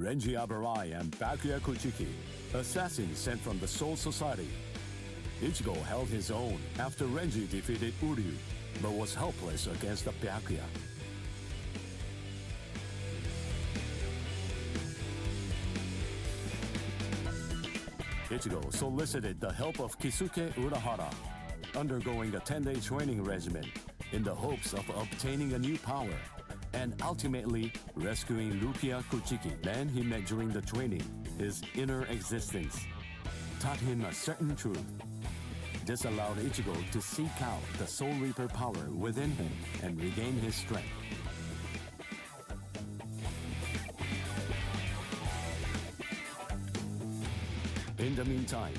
Renji Abarai and Byakuya Kuchiki, assassins sent from the Soul Society. Ichigo held his own after Renji defeated Uryu, but was helpless against the Byakuya. Ichigo solicited the help of Kisuke Urahara, undergoing a 10-day training regimen in the hopes of obtaining a new power, and ultimately rescuing Rukia Kuchiki. Then he met during the training, his inner existence, taught him a certain truth. This allowed Ichigo to seek out the Soul Reaper power within him and regain his strength. In the meantime,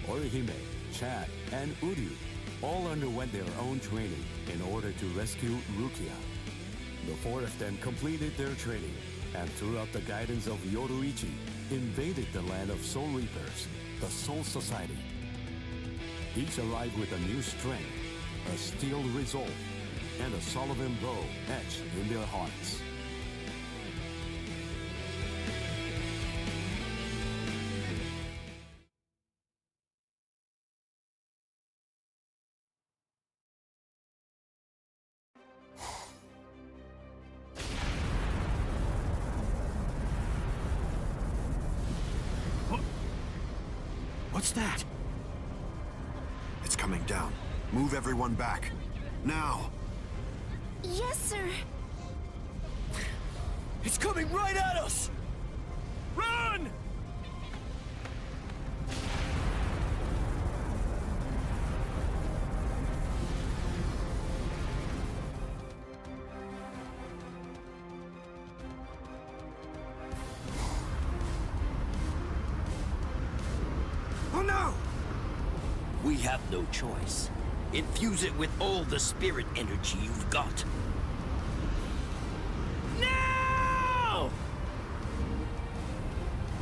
Orihime, Chad, and Uryu all underwent their own training in order to rescue Rukia. The four of them completed their training, and throughout the guidance of Yoruichi, invaded the land of Soul Reapers, the Soul Society. Each arrived with a new strength, a steel resolve, and a Sullivan bow etched in their hearts. What's that? It's coming down. Move everyone back. Now! Yes, sir. It's coming right at us! Run! Oh no! We have no choice. Infuse it with all the spirit energy you've got. No!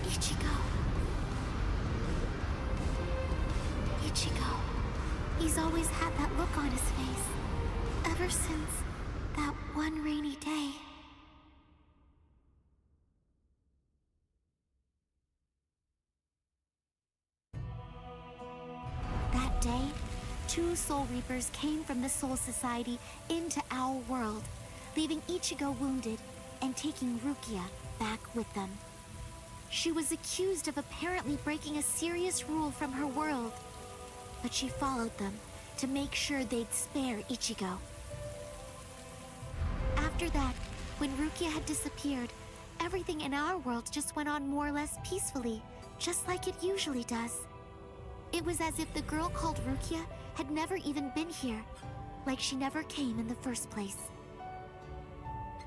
Ichigo. Ichigo. He's always had that look on his face. Ever since that one rainy day. That day, two Soul Reapers came from the Soul Society into our world, leaving Ichigo wounded and taking Rukia back with them. She was accused of apparently breaking a serious rule from her world, but she followed them to make sure they'd spare Ichigo. After that, when Rukia had disappeared, everything in our world just went on more or less peacefully, just like it usually does. It was as if the girl called Rukia had never even been here, like she never came in the first place.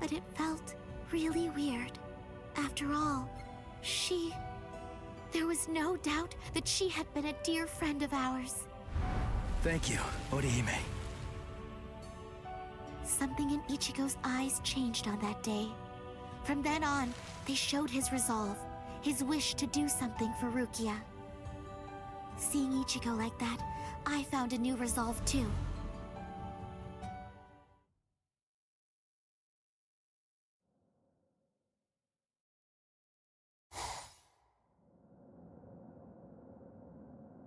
But it felt really weird. After all, there was no doubt that she had been a dear friend of ours. Thank you, Orihime. Something in Ichigo's eyes changed on that day. From then on, they showed his resolve, his wish to do something for Rukia. Seeing Ichigo like that, I found a new resolve too.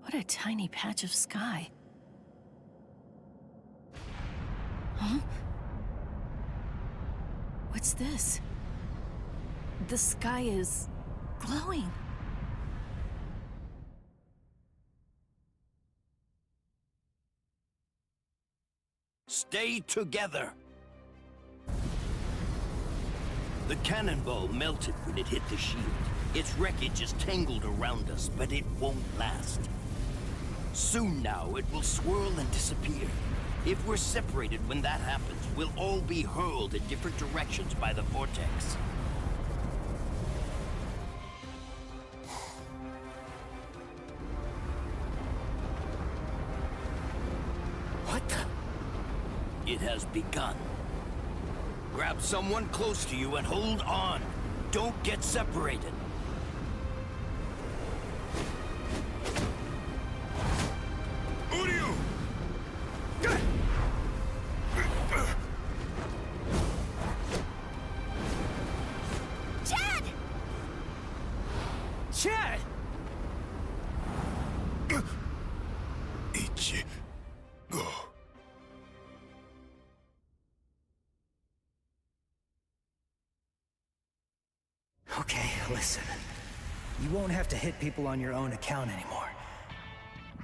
What a tiny patch of sky. Huh? What's this? The sky is glowing. Stay together. The cannonball melted when it hit the shield. Its wreckage is tangled around us, but it won't last. Soon now, it will swirl and disappear. If we're separated when that happens, we'll all be hurled in different directions by the vortex. What the? It has begun. Grab someone close to you and hold on. Don't get separated. Uryu! Chad! Okay, listen. You won't have to hit people on your own account anymore.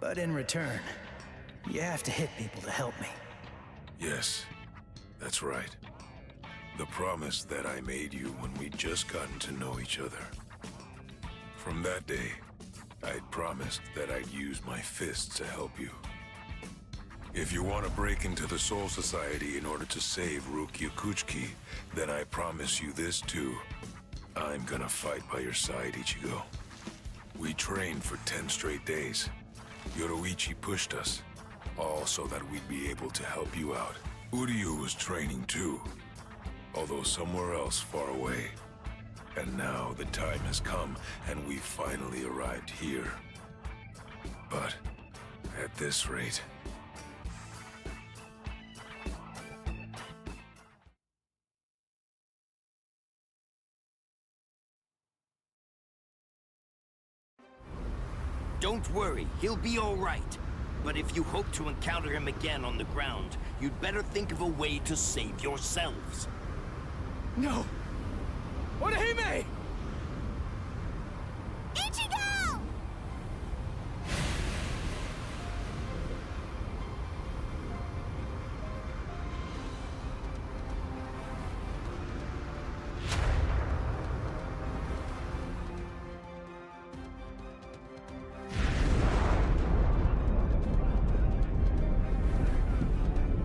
But in return, you have to hit people to help me. Yes, that's right. The promise that I made you when we'd just gotten to know each other. From that day, I'd promised that I'd use my fists to help you. If you want to break into the Soul Society in order to save Rukia Kuchiki, then I promise you this too. I'm gonna fight by your side, Ichigo. We trained for 10 straight days. Yoroichi pushed us, all so that we'd be able to help you out. Uryu was training too, although somewhere else far away. And now the time has come, and we've finally arrived here. But at this rate... Don't worry, he'll be all right. But if you hope to encounter him again on the ground, you'd better think of a way to save yourselves. No! Orihime! Ichigo!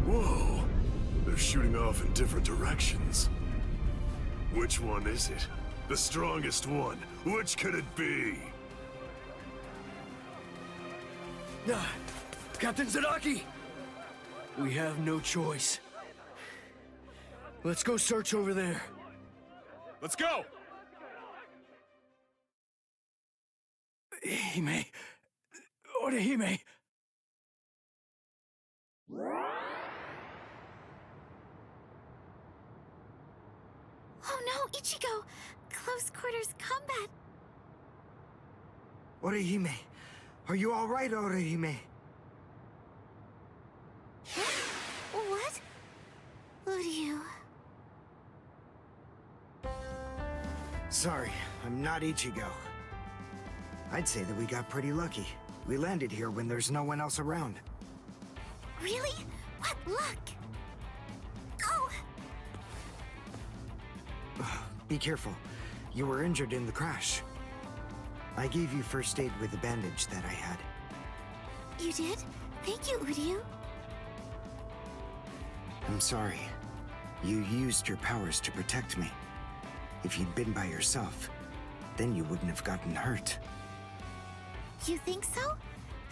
Whoa! They're shooting off in different directions. Which one is it? The strongest one. Which could it be? Captain Zaraki! We have no choice. Let's go search over there. Let's go! Hime... Orihime... Oh no, Ichigo! Close quarters combat! Orihime, are you all right, Orihime? What? Uryu... Sorry, I'm not Ichigo. I'd say that we got pretty lucky. We landed here when there's no one else around. Really? What luck? Oh! Be careful. You were injured in the crash. I gave you first aid with the bandage that I had. You did? Thank you, Uryu. I'm sorry. You used your powers to protect me. If you'd been by yourself, then you wouldn't have gotten hurt. You think so?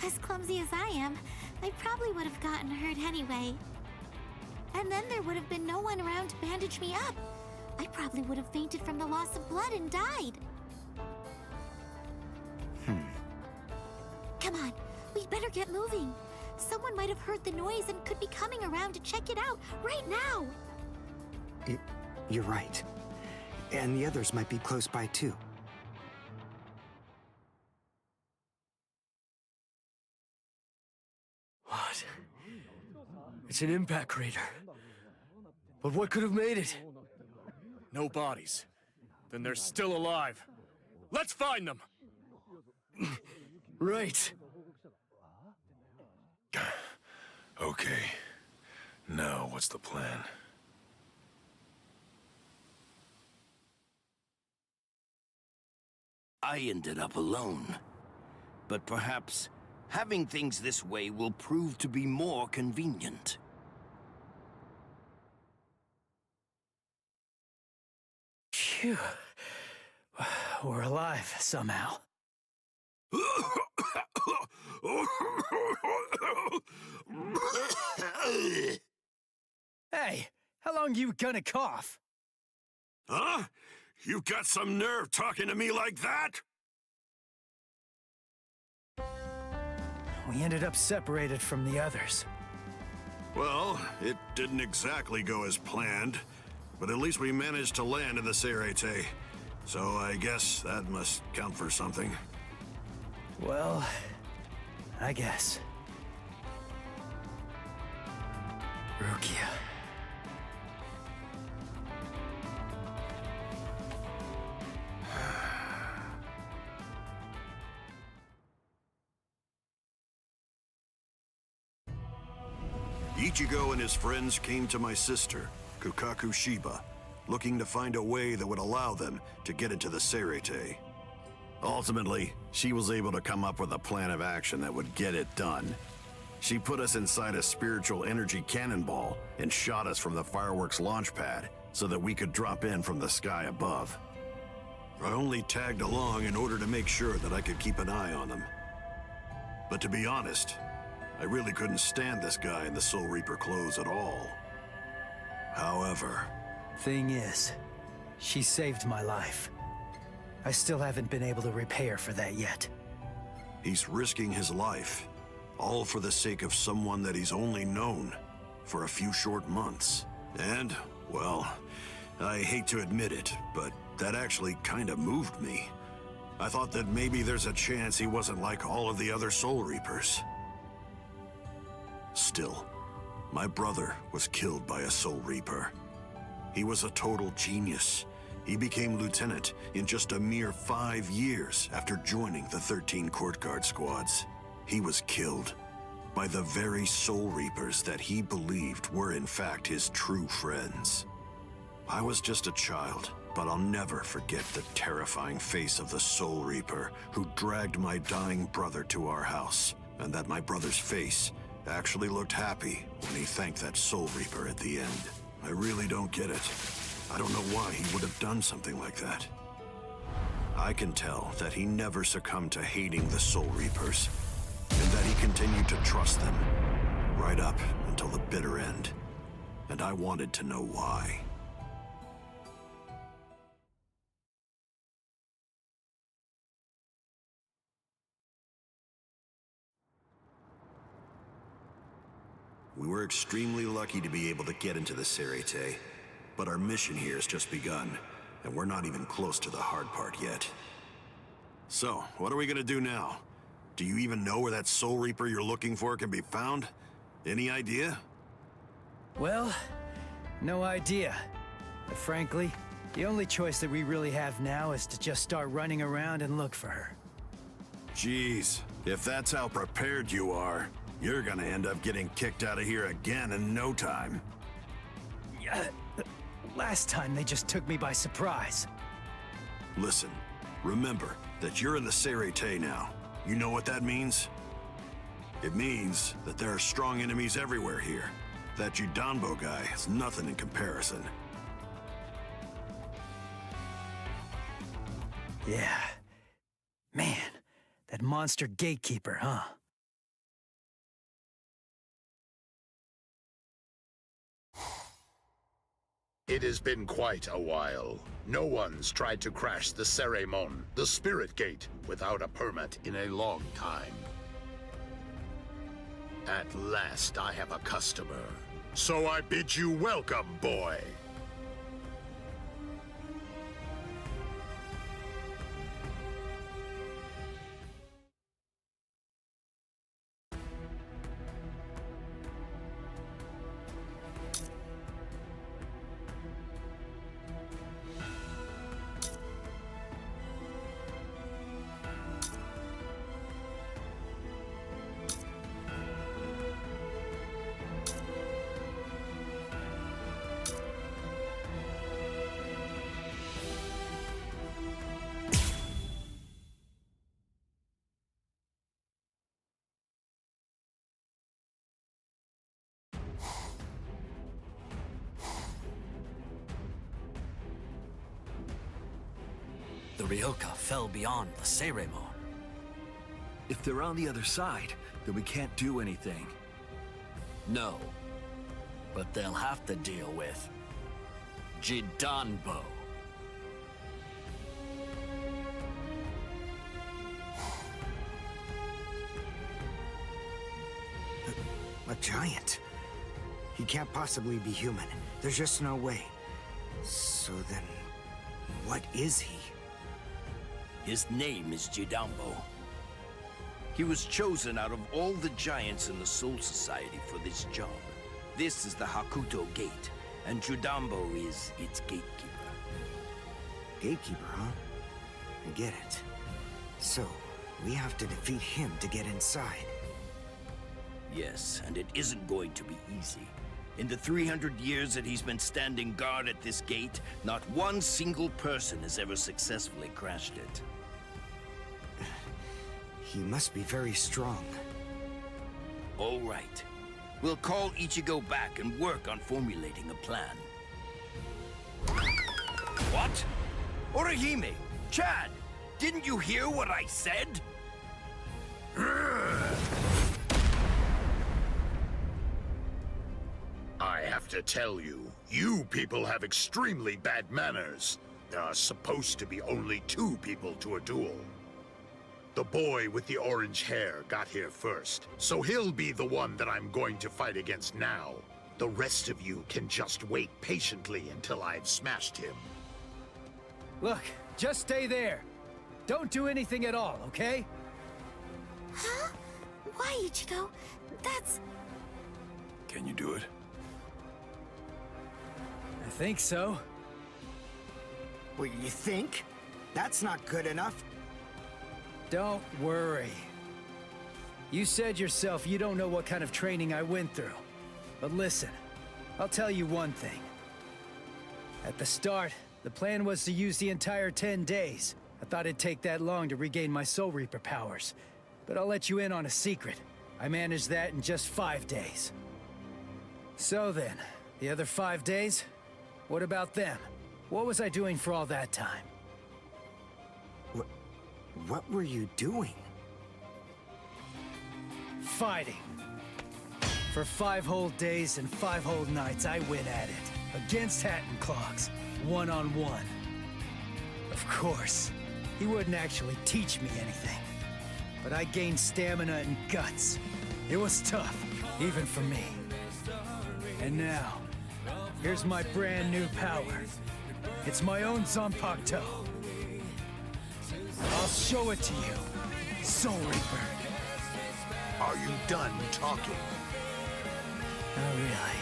As clumsy as I am, I probably would have gotten hurt anyway. And then there would have been no one around to bandage me up. I probably would have fainted from the loss of blood and died. Come on, we'd better get moving. Someone might have heard the noise and could be coming around to check it out right now. You're right. And the others might be close by too. What? It's an impact crater. But what could have made it? No bodies. Then they're still alive. Let's find them! Right. Okay. Now, what's the plan? I ended up alone. But perhaps having things this way will prove to be more convenient. Phew. We're alive, somehow. Hey, how long you gonna cough? Huh? You got some nerve talking to me like that? We ended up separated from the others. Well, it didn't exactly go as planned, but at least we managed to land in the Serete. So I guess that must count for something. Well, I guess. Rukia. Ichigo and his friends came to my sister, Kukaku Shiba, looking to find a way that would allow them to get into the Serete. Ultimately, she was able to come up with a plan of action that would get it done. She put us inside a spiritual energy cannonball and shot us from the fireworks launch pad so that we could drop in from the sky above. I only tagged along in order to make sure that I could keep an eye on them. But to be honest, I really couldn't stand this guy in the Soul Reaper clothes at all. However... Thing is, she saved my life. I still haven't been able to repay her for that yet. He's risking his life, all for the sake of someone that he's only known for a few short months. And, well, I hate to admit it, but that actually kind of moved me. I thought that maybe there's a chance he wasn't like all of the other Soul Reapers. Still, my brother was killed by a Soul Reaper. He was a total genius. He became lieutenant in just a mere 5 years after joining the 13 Court Guard squads. He was killed by the very Soul Reapers that he believed were in fact his true friends. I was just a child, but I'll never forget the terrifying face of the Soul Reaper who dragged my dying brother to our house, and that my brother's face actually looked happy when he thanked that Soul Reaper at the end. I really don't get it. I don't know why he would have done something like that. I can tell that he never succumbed to hating the Soul Reapers, and that he continued to trust them, right up until the bitter end. And I wanted to know why. We were extremely lucky to be able to get into the Serete, but our mission here has just begun, and we're not even close to the hard part yet. So, what are we gonna do now? Do you even know where that Soul Reaper you're looking for can be found? Any idea? Well, no idea. But frankly, the only choice that we really have now is to just start running around and look for her. Jeez, if that's how prepared you are, you're gonna end up getting kicked out of here again in no time. Last time they just took me by surprise. Listen, remember that you're in the Serete now. You know what that means? It means that there are strong enemies everywhere here. That Judanbo guy is nothing in comparison. Yeah. Man, that monster gatekeeper, huh? It has been quite a while. No one's tried to crash the Ceremon, the Spirit Gate, without a permit in a long time. At last, I have a customer. So I bid you welcome, boy. The Ryoka fell beyond the Ceremon. If they're on the other side, then we can't do anything. No. But they'll have to deal with Judanbo. A giant? He can't possibly be human. There's just no way. So then, what is he? His name is Judanbo. He was chosen out of all the giants in the Soul Society for this job. This is the Hakuto Gate, and Judanbo is its gatekeeper. Gatekeeper, huh? I get it. So, we have to defeat him to get inside. Yes, and it isn't going to be easy. In the 300 years that he's been standing guard at this gate, not one single person has ever successfully crashed it. He must be very strong. All right. We'll call Ichigo back and work on formulating a plan. What? Orihime! Chad! Didn't you hear what I said? I have to tell you, you people have extremely bad manners. There are supposed to be only 2 people to a duel. The boy with the orange hair got here first, so he'll be the one that I'm going to fight against now. The rest of you can just wait patiently until I've smashed him. Look, just stay there. Don't do anything at all, okay? Huh? Why, Ichigo? That's... Can you do it? I think so. What, you think? That's not good enough. Don't worry. You said yourself you don't know what kind of training I went through. But listen, I'll tell you one thing. At the start, the plan was to use the entire 10 days. I thought it'd take that long to regain my Soul Reaper powers. But I'll let you in on a secret. I managed that in just 5 days. So then, the other 5 days? What about them? What was I doing for all that time? What were you doing? Fighting. For 5 whole days and 5 whole nights, I went at it. Against Hatton Clogs. One-on-one. Of course, he wouldn't actually teach me anything. But I gained stamina and guts. It was tough, even for me. And now, here's my brand new power. It's my own Zanpakuto. I'll show it to you, Soul Reaper. Are you done talking? Oh, really?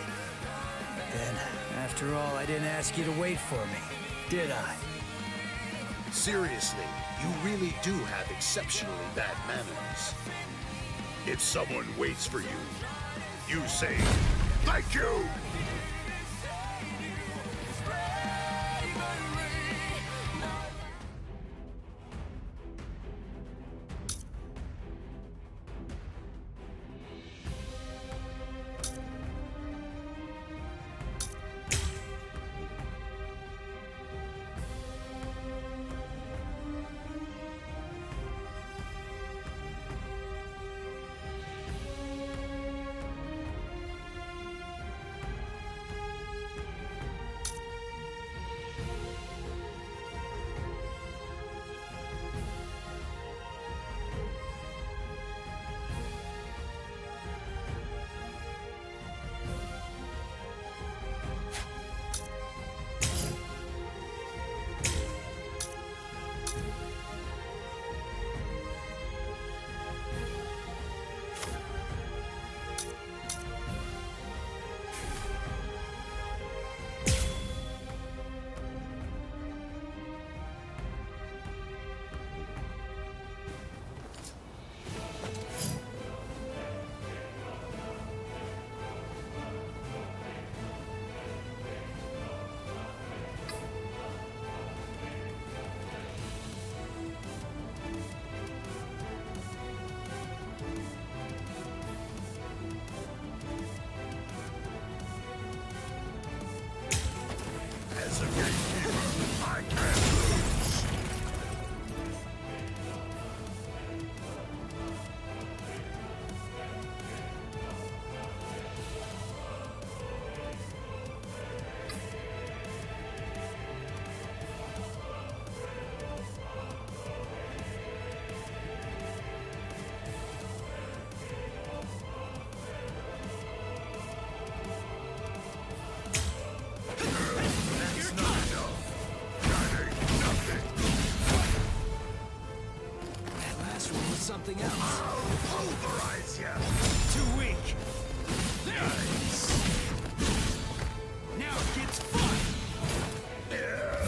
Then, after all, I didn't ask you to wait for me, did I? Seriously, you really do have exceptionally bad manners. If someone waits for you, you say, "Thank you!" As a gatekeeper, I can't lose. Something else. I'll pulverize you. Too weak. Nice. Now it gets fun. Yeah.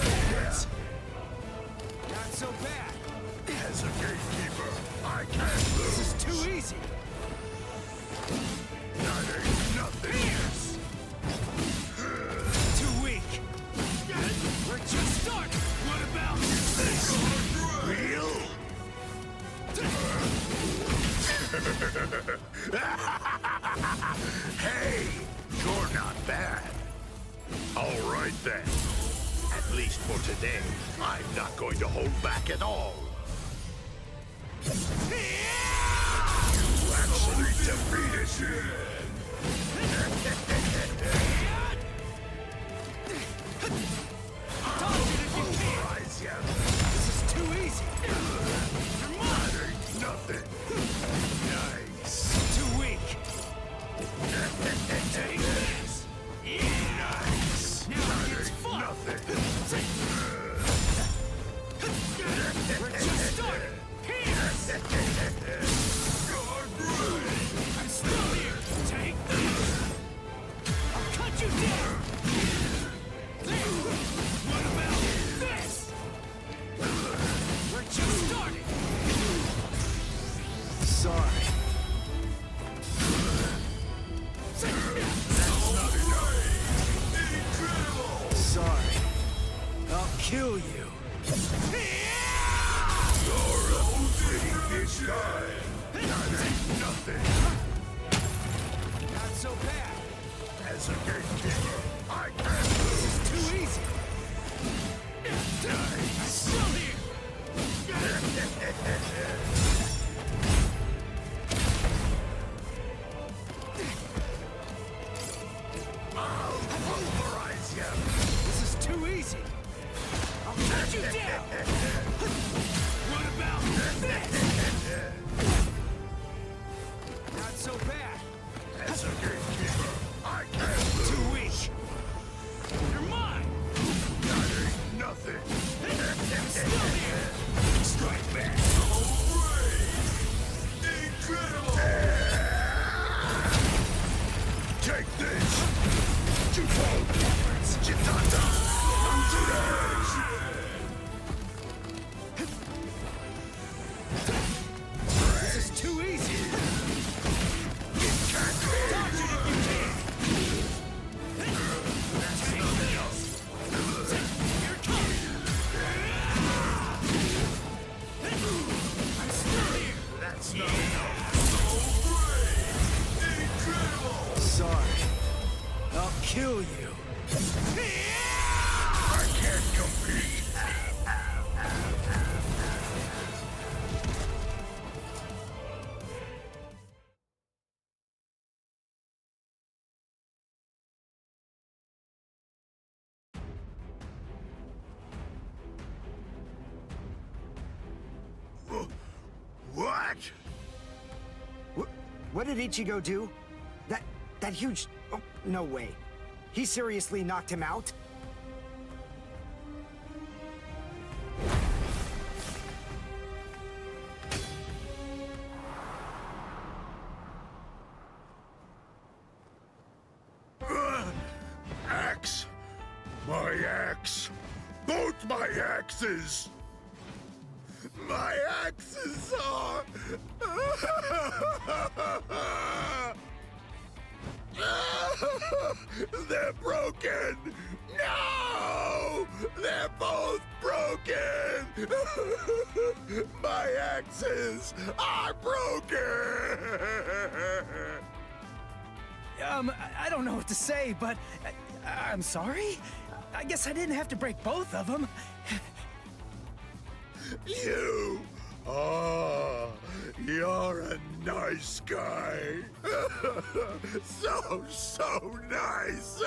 Not so bad. As a gatekeeper, I can't lose. This is too easy. then. At least for today, I'm not going to hold back at all. You actually defeated me! Pulverize ya! This is too easy. That ain't nothing! Nice! Too weak. Take this! Nice! That ain't nothing! We're just starting. I'm still here. Take this. I'll cut you down. What about this? We're just starting. Sorry. That's not enough! Incredible! Sorry. I'll kill you. You're a this guy! That ain't nothing! Not so bad. As a gatekeeper, I can't This lose! is too easy. Nice! I'm still here. I'll pulverize you! This is too easy. I'll cut you down. What about this? Not so bad. As a gatekeeper, I can't lose! Too weak. You're mine. That ain't nothing! Still here. Strike back! Incredible! Take this! Jupol! Chitata! To the edge! This is too easy. It can't be! Dodge it if you can. That's not enough! Here it comes. I'm still here. That's not enough! Incredible! Sorry. I'll kill you. I can't compete! What? What did Ichigo do? That huge... Oh, no way. He seriously knocked him out? Axe! My axe! Both my axes! My axes are... They're broken! No! They're both broken! My axes are broken! I don't know what to say, but I'm sorry. I guess I didn't have to break both of them. You! Oh, you're a nice guy. So nice.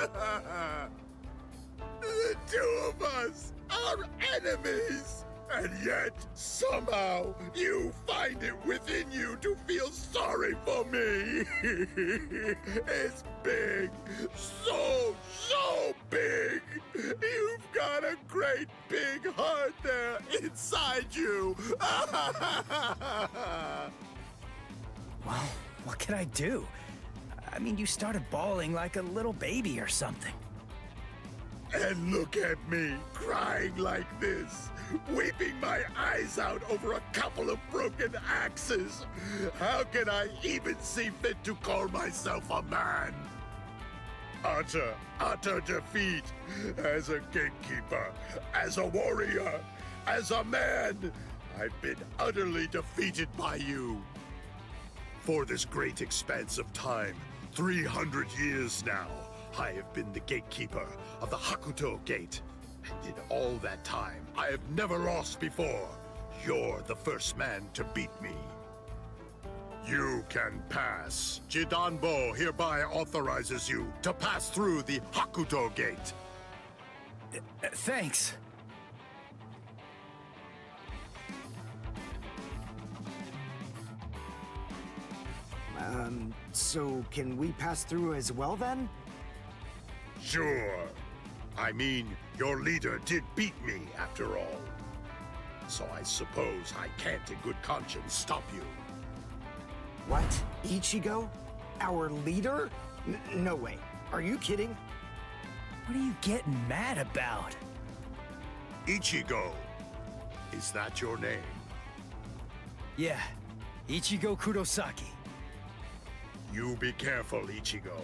The two of us are enemies. And yet, somehow, you find it within you to feel sorry for me. It's big. So big. You've got a great big heart there inside you. Well, what can I do? I mean, you started bawling like a little baby or something. And look at me, crying like this, weeping my eyes out over a couple of broken axes. How can I even see fit to call myself a man? Utter defeat. As a gatekeeper, as a warrior, as a man, I've been utterly defeated by you. For this great expanse of time, 300 years now, I have been the gatekeeper of the Hakuto Gate. And in all that time, I have never lost before. You're the first man to beat me. You can pass. Jidanbo hereby authorizes you to pass through the Hakuto Gate. Thanks. So can we pass through as well then? Sure. I mean, your leader did beat me, after all. So I suppose I can't in good conscience stop you. What? Ichigo? Our leader? No way. Are you kidding? What are you getting mad about? Ichigo. Is that your name? Yeah, Ichigo Kurosaki. You be careful, Ichigo.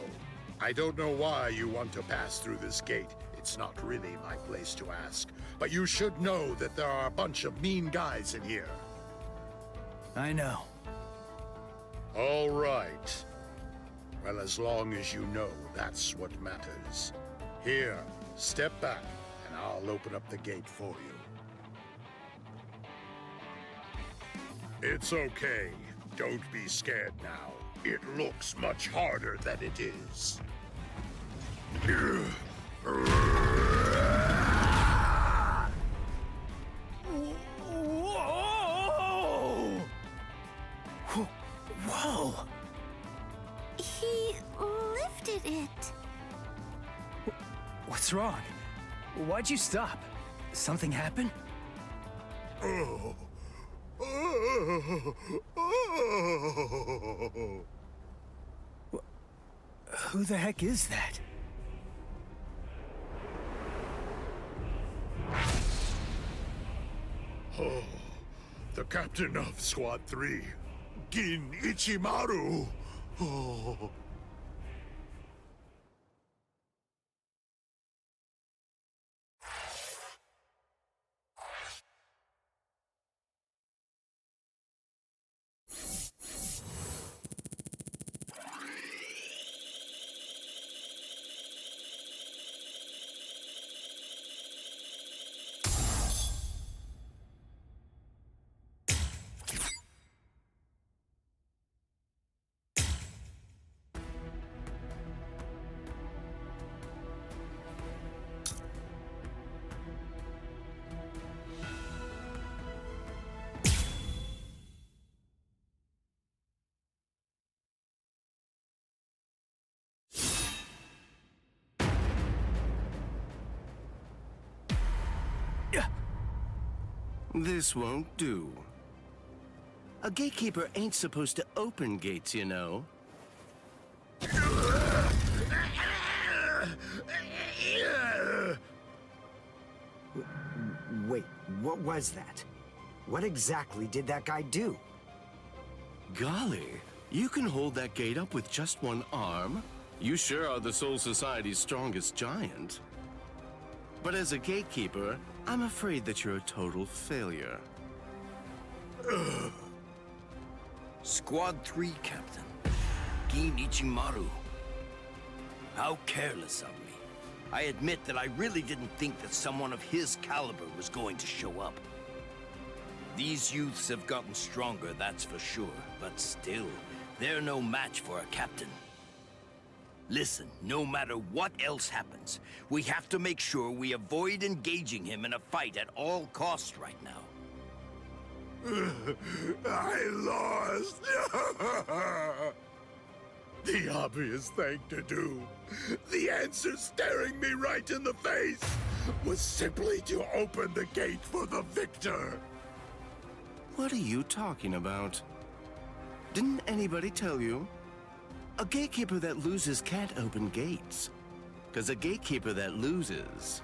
I don't know why you want to pass through this gate. It's not really my place to ask. But you should know that there are a bunch of mean guys in here. I know. All right. Well, as long as you know, that's what matters. Here, step back, and I'll open up the gate for you. It's okay. Don't be scared now. It looks much harder than it is. Whoa! Whoa! He lifted it. What's wrong? Why'd you stop? Something happen? Oh. Who the heck is that? Oh, the captain of Squad 3, Gin Ichimaru. Oh. This won't do. A gatekeeper ain't supposed to open gates, you know. Wait, what was that? What exactly did that guy do? Golly, you can hold that gate up with just one arm? You sure are the Soul Society's strongest giant. But as a gatekeeper, I'm afraid that you're a total failure. Squad 3 Captain, Gin Ichimaru. How careless of me. I admit that I really didn't think that someone of his caliber was going to show up. These youths have gotten stronger, that's for sure, but still, they're no match for a captain. Listen, no matter what else happens, we have to make sure we avoid engaging him in a fight at all costs right now. I lost. The obvious thing to do, the answer staring me right in the face, was simply to open the gate for the victor. What are you talking about? Didn't anybody tell you? A gatekeeper that loses can't open gates. 'Cause a gatekeeper that loses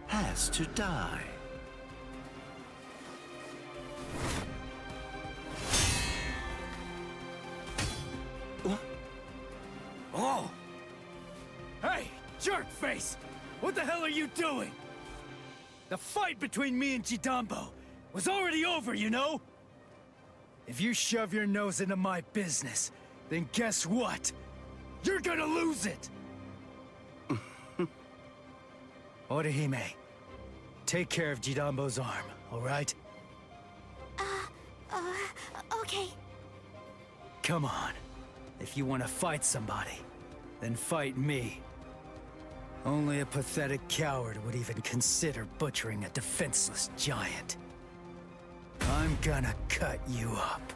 has to die. What? Oh! Hey, jerkface! What the hell are you doing? The fight between me and Jidanbo was already over, you know? If you shove your nose into my business, then guess what? You're gonna lose it! Orihime, take care of Jidambo's arm, all right? Okay. Come on. If you want to fight somebody, then fight me. Only a pathetic coward would even consider butchering a defenseless giant. I'm gonna cut you up.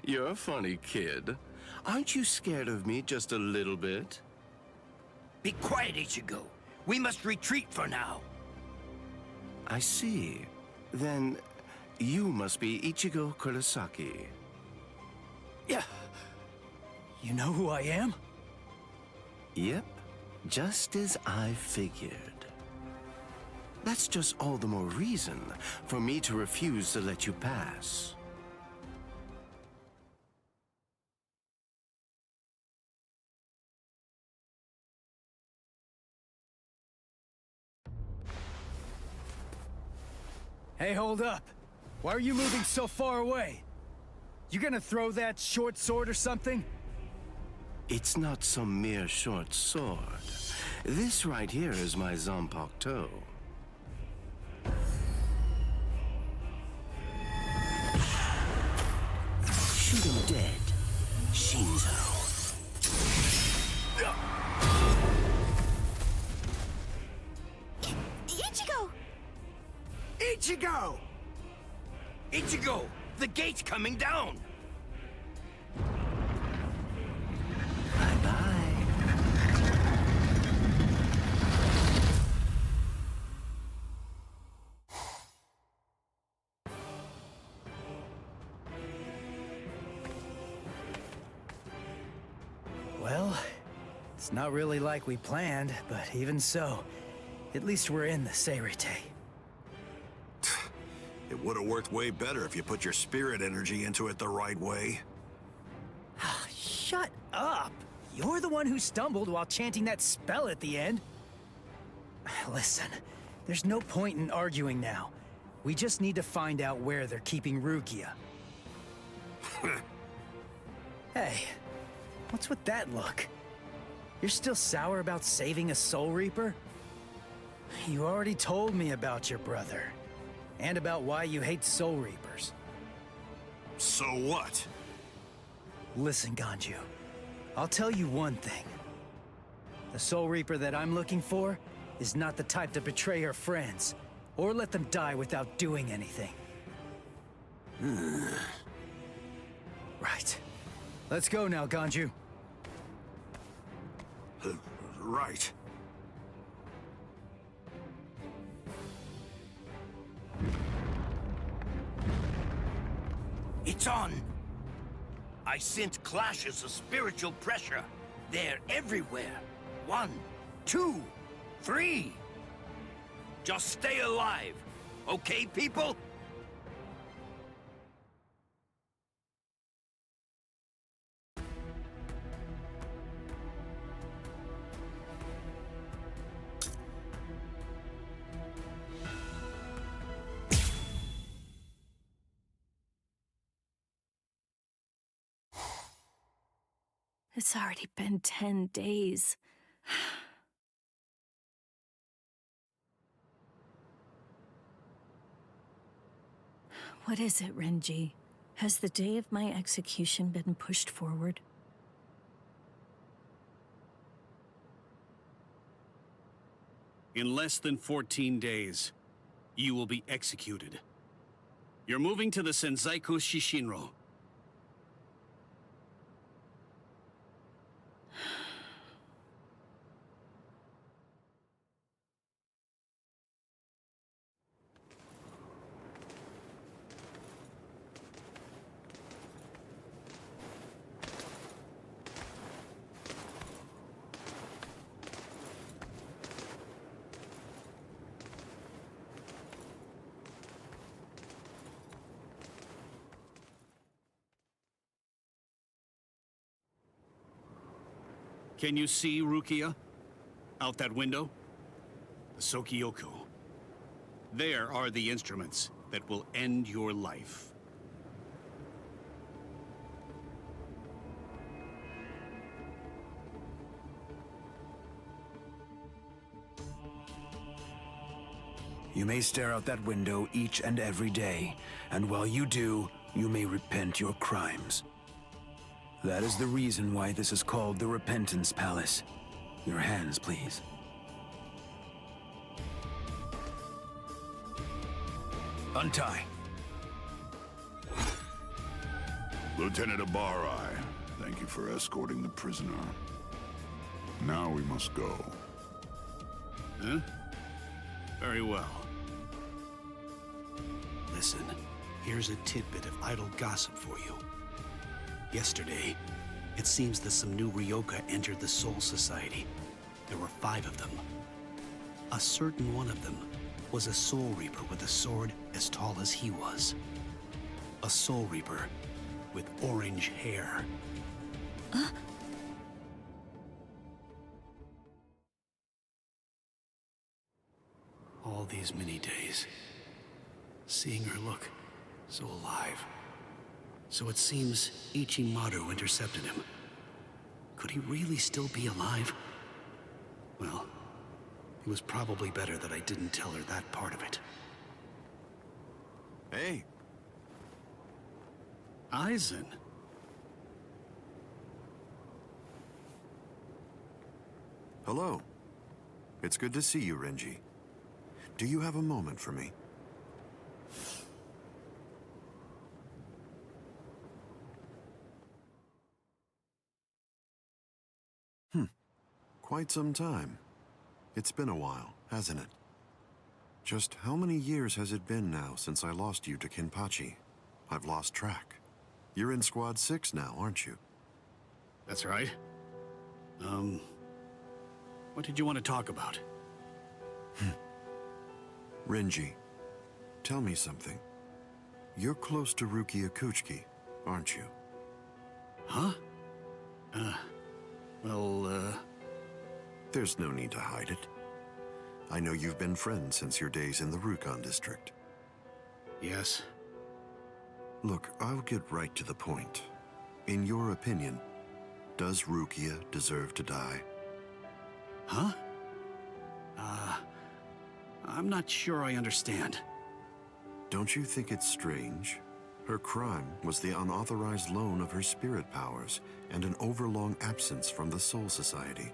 You're a funny kid. Aren't you scared of me just a little bit? Be quiet, Ichigo. We must retreat for now. I see. Then you must be Ichigo Kurosaki. Yeah. You know who I am? Yep, just as I figured. That's just all the more reason for me to refuse to let you pass. Hey, hold up. Why are you moving so far away? You gonna throw that short sword or something? It's not some mere short sword. This right here is my Zanpakuto. Shoot him dead, Shinzo. Ichigo! Ichigo! Ichigo! The gate's coming down! Bye-bye. Well, it's not really like we planned, but even so, at least we're in the Seirete. It would have worked way better if you put your spirit energy into it the right way. Shut up! You're the one who stumbled while chanting that spell at the end. Listen, there's no point in arguing now. We just need to find out where they're keeping Rukia. Hey, what's with that look? You're still sour about saving a Soul Reaper? You already told me about your brother. And about why you hate Soul Reapers. So what? Listen, Ganju. I'll tell you one thing. The Soul Reaper that I'm looking for is not the type to betray her friends, or let them die without doing anything. Right. Let's go now, Ganju. Right. It's on! I sense clashes of spiritual pressure. They're everywhere. 1, 2, 3. Just stay alive. Okay, people? It's already been 10 days. What is it, Renji? Has the day of my execution been pushed forward? In less than 14 days, you will be executed. You're moving to the Senzaiku Shishinro. Can you see Rukia? Out that window? The Sokioku. There are the instruments that will end your life. You may stare out that window each and every day, and while you do, you may repent your crimes. That is the reason why this is called the Repentance Palace. Your hands, please. Untie. Lieutenant Abari, thank you for escorting the prisoner. Now we must go. Huh? Very well. Listen, here's a tidbit of idle gossip for you. Yesterday, it seems that some new Ryoka entered the Soul Society. There were 5 of them. A certain one of them was a Soul Reaper with a sword as tall as he was. A Soul Reaper with orange hair. All these many days, seeing her look so alive. So it seems Ichimaru intercepted him. Could he really still be alive? Well, it was probably better that I didn't tell her that part of it. Hey. Aizen. Hello. It's good to see you, Renji. Do you have a moment for me? Quite some time. It's been a while, hasn't it? Just how many years has it been now since I lost you to Kenpachi? I've lost track. You're in Squad 6 now, aren't you? That's right. What did you want to talk about? Renji, tell me something. You're close to Rukia Kuchiki, aren't you? Huh? There's no need to hide it. I know you've been friends since your days in the Rukon district. Yes. Look, I'll get right to the point. In your opinion, does Rukia deserve to die? Huh? I'm not sure I understand. Don't you think it's strange? Her crime was the unauthorized loan of her spirit powers and an overlong absence from the Soul Society.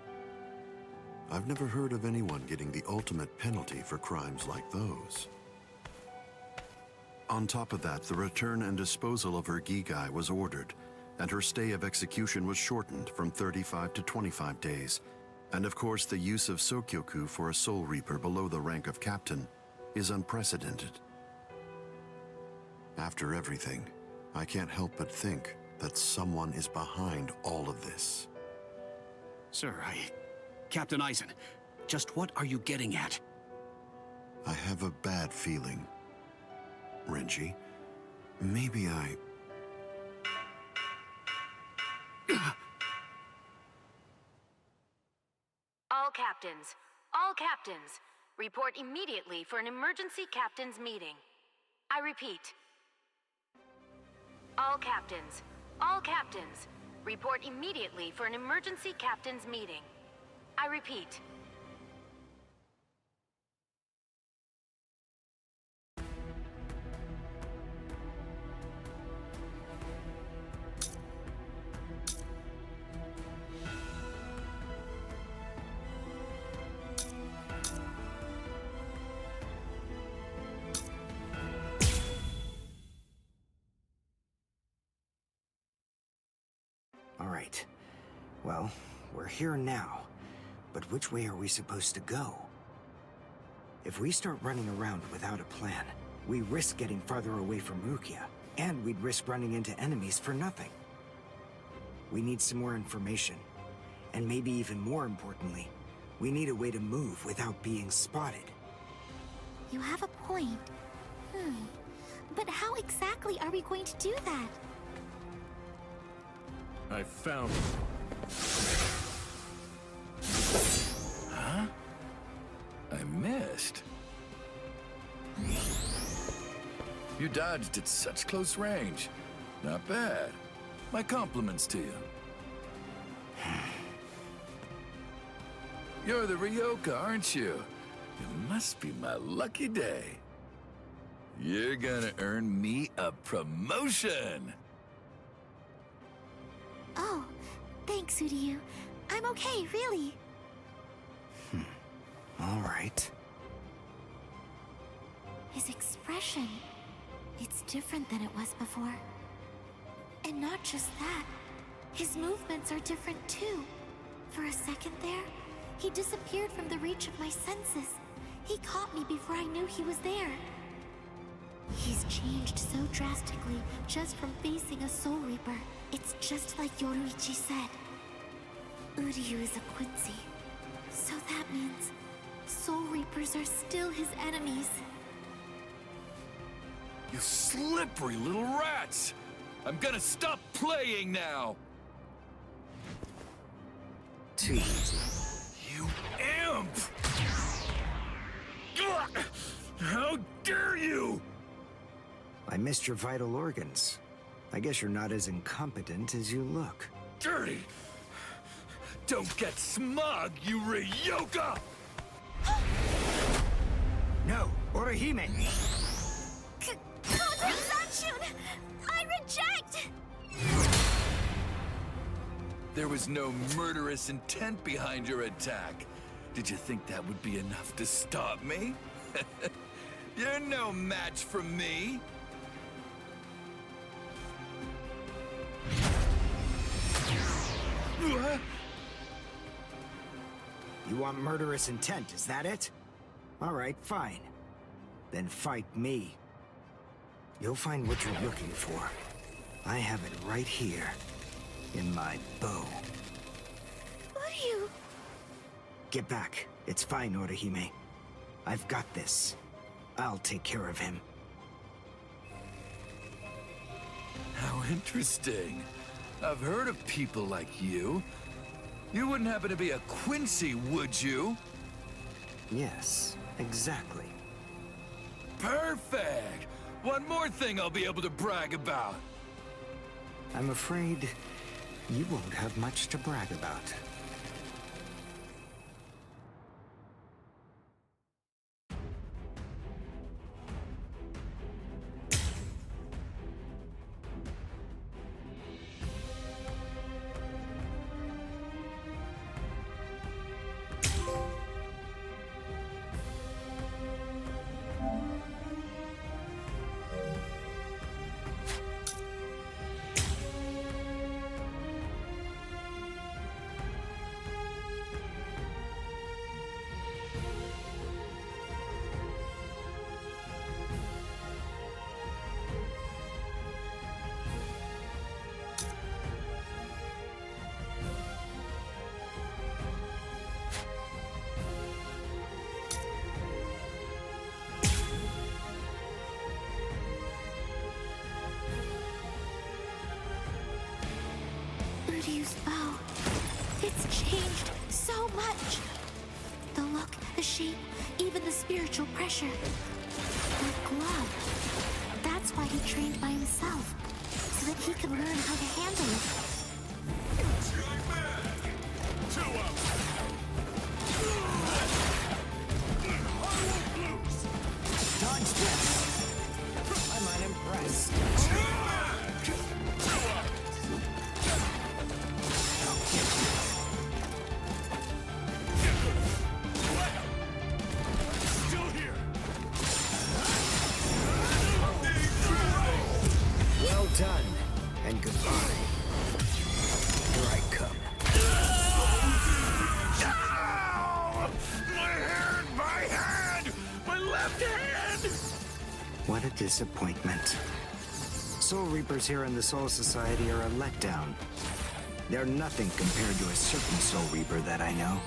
I've never heard of anyone getting the ultimate penalty for crimes like those. On top of that, the return and disposal of her Gigai was ordered, and her stay of execution was shortened from 35 to 25 days. And of course, the use of Sokyoku for a Soul Reaper below the rank of captain is unprecedented. After everything, I can't help but think that someone is behind all of this. Sir, Captain Aizen, just what are you getting at? I have a bad feeling. Renji, maybe I... All captains, report immediately for an emergency captain's meeting. I repeat. All captains, report immediately for an emergency captain's meeting. I repeat. All right. Well, we're here now. But which way are we supposed to go? If we start running around without a plan, we risk getting farther away from Rukia, and we'd risk running into enemies for nothing. We need some more information. And maybe even more importantly, we need a way to move without being spotted. You have a point. But how exactly are we going to do that? I found it. Huh? I missed. You dodged at such close range. Not bad. My compliments to you. You're the Ryoka, aren't you? It must be my lucky day. You're gonna earn me a promotion! Oh, thanks, Uryu. I'm okay, really. All right. His expression, it's different than it was before. And not just that, his movements are different too. For a second there, he disappeared from the reach of my senses. He caught me before I knew he was there. He's changed so drastically just from facing a Soul Reaper. It's just like Yoruichi said. Uryu is a Quincy. So that means Soul Reapers are still his enemies. You slippery little rats! I'm gonna stop playing now! Too easy. You imp! Ugh! How dare you! I missed your vital organs. I guess you're not as incompetent as you look. Dirty! Don't get smug, you Ryoka! No, Orihime! Kozen-sanshun! I reject! There was no murderous intent behind your attack. Did you think that would be enough to stop me? You're no match for me! You want murderous intent, is that it? All right, fine. Then fight me. You'll find what you're looking for. I have it right here, in my bow. Uryu! Get back. It's fine, Orihime. I've got this. I'll take care of him. How interesting. I've heard of people like you. You wouldn't happen to be a Quincy, would you? Yes, exactly. Perfect! One more thing I'll be able to brag about. I'm afraid you won't have much to brag about. Uryu's bow. It's changed so much. The look, the shape, even the spiritual pressure. The glove. That's why he trained by himself, so that he could learn how to handle it. Dodge this! I'm unimpressed. Well done, and goodbye. Here I come. Ow! My hand! My left hand! What a disappointment. Soul Reapers here in the Soul Society are a letdown. They're nothing compared to a certain Soul Reaper that I know.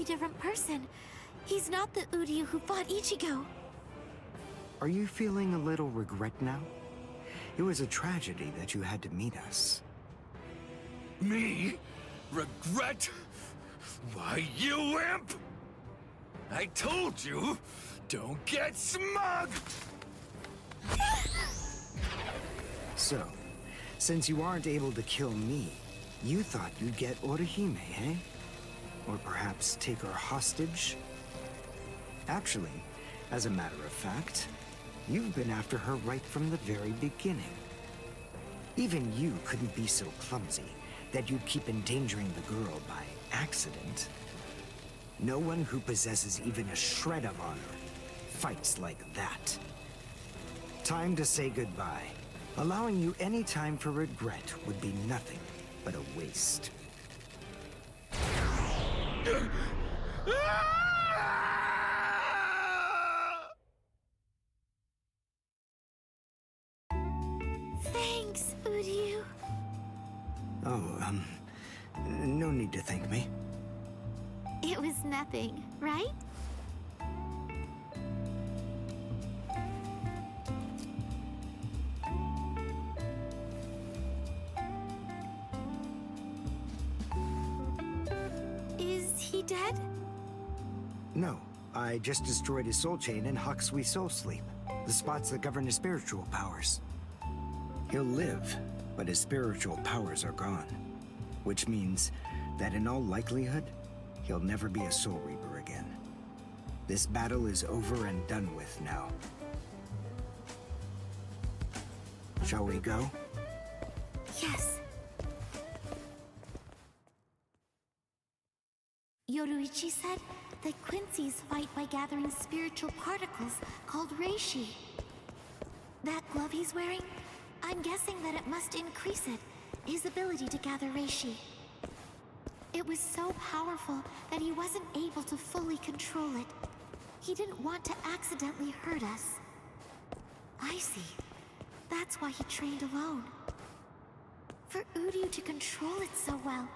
different person. He's not the Uryu who fought Ichigo. Are you feeling a little regret now? It was a tragedy that you had to meet us. Me? Regret? Why, you imp! I told you, don't get smug! So, since you aren't able to kill me, you thought you'd get Orihime, eh? Or perhaps take her hostage? Actually, as a matter of fact, you've been after her right from the very beginning. Even you couldn't be so clumsy that you'd keep endangering the girl by accident. No one who possesses even a shred of honor fights like that. Time to say goodbye. Allowing you any time for regret would be nothing but a waste. Thanks, Uryu. Oh, no need to thank me. It was nothing, right? Is he dead? No, I just destroyed his soul chain in Hakusui Soul Sleep, the spots that govern his spiritual powers. He'll live, but his spiritual powers are gone. Which means that in all likelihood, he'll never be a Soul Reaper again. This battle is over and done with now. Shall we go? Yes. Yoruichi said that Quincy's fight by gathering spiritual particles called Reishi. That glove he's wearing, I'm guessing that it must increase it, his ability to gather Reishi. It was so powerful that he wasn't able to fully control it. He didn't want to accidentally hurt us. I see. That's why he trained alone. For Uryu to control it so well,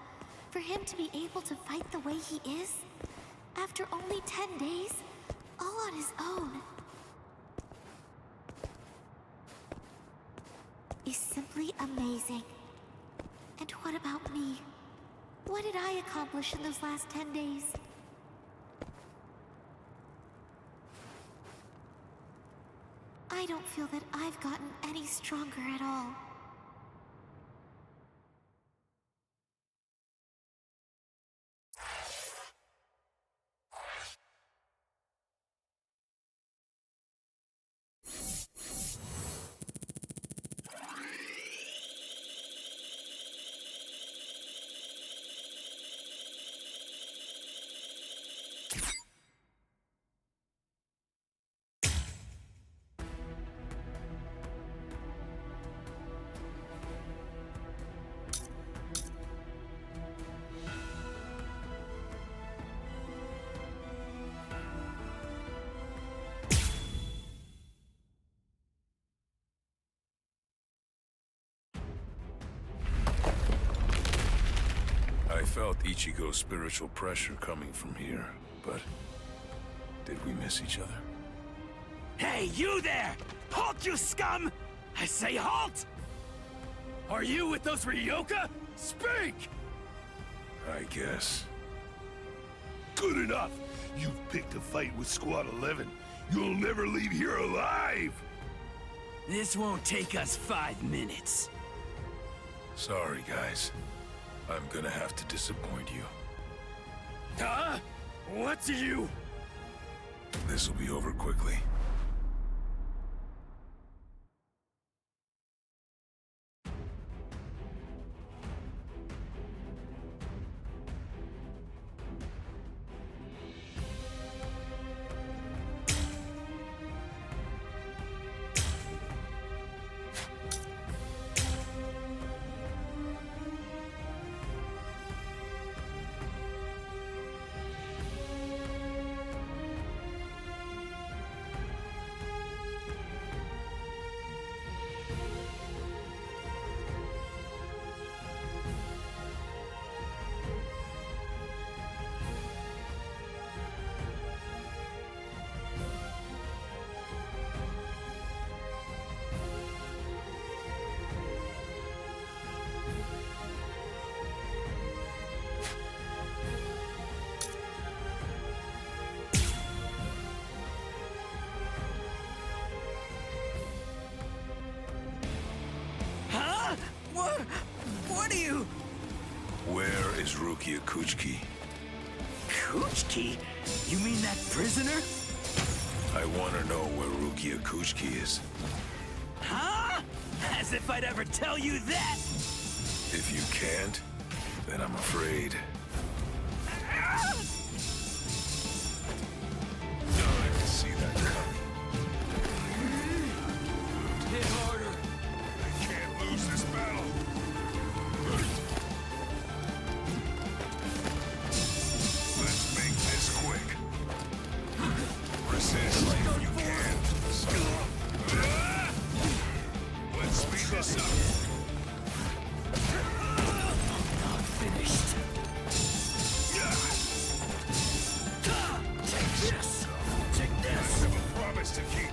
for him to be able to fight the way he is, after only 10 days, all on his own, is simply amazing. And what about me? What did I accomplish in those last 10 days? I don't feel that I've gotten any stronger at all. I felt Ichigo's spiritual pressure coming from here, but did we miss each other? Hey, you there! Halt, you scum! I say halt! Are you with those Ryoka? Speak! I guess. Good enough! You've picked a fight with Squad 11. You'll never leave here alive! This won't take us 5 minutes. Sorry, guys. I'm gonna have to disappoint you. Huh? What's you? This'll be over quickly. is Rukia Kuchiki. Kuchiki? You mean that prisoner? I want to know where Rukia Kuchiki is. Huh? As if I'd ever tell you that! If you can't, then I'm afraid. I can see that coming. Hit harder! I can't lose this battle. Let's make this quick. Resist if you can. Let's speed this up. Not finished. Take this. Take this. I have a promise to keep.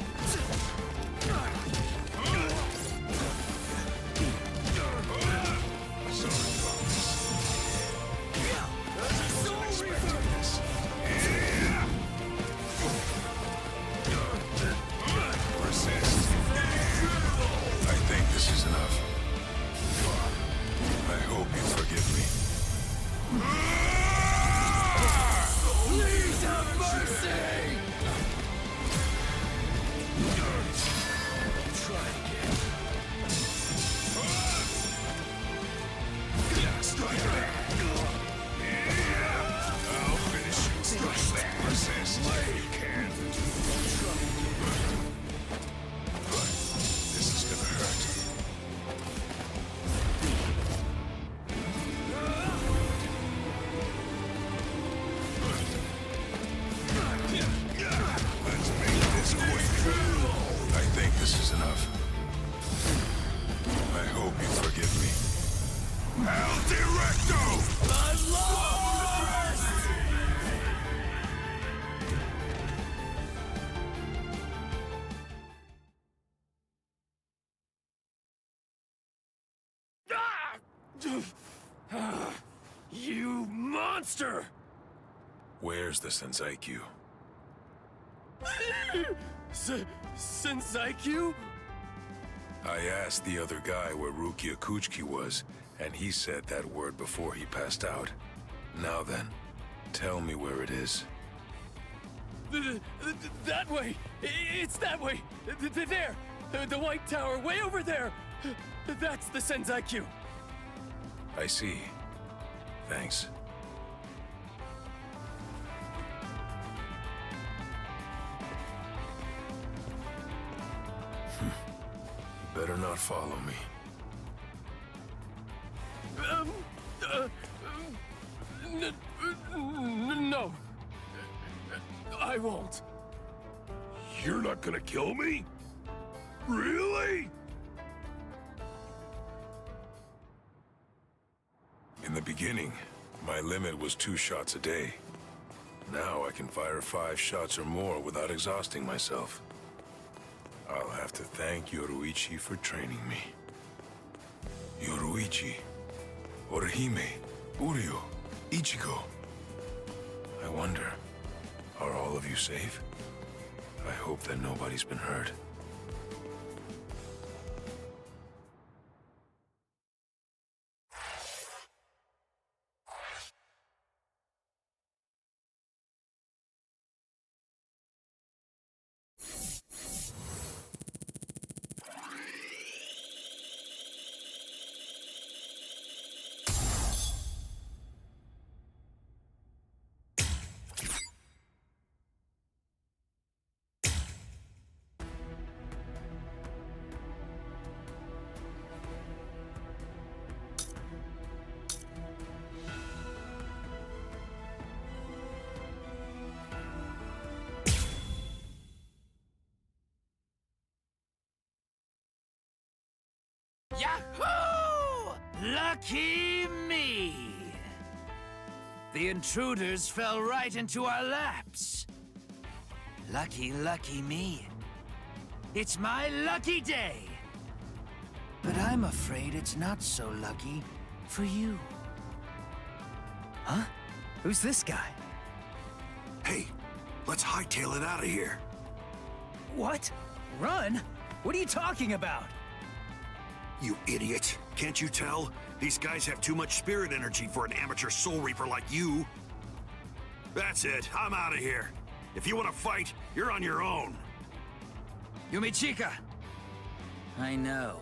You monster! Where's the Senseikyuu? Senseikyuu? I asked the other guy where Rukia Kuchiki was, and he said that word before he passed out. Now then, tell me where it is. That way! It's that way! There! The White Tower, way over there! That's the Senseikyuu! I see. Thanks. Better not follow me. No. I won't. You're not gonna kill me? Really? In the beginning, my limit was 2 shots a day. Now I can fire 5 shots or more without exhausting myself. I'll have to thank Yoruichi for training me. Yoruichi, Orihime, Uryu, Ichigo. I wonder, are all of you safe? I hope that nobody's been hurt. Yahoo! Lucky me! The intruders fell right into our laps. Lucky, lucky me. It's my lucky day. But I'm afraid it's not so lucky for you. Huh? Who's this guy? Hey, let's hightail it out of here. What? Run? What are you talking about? You idiot. Can't you tell? These guys have too much spirit energy for an amateur Soul Reaper like you. That's it. I'm out of here. If you want to fight, you're on your own. Yumichika! I know.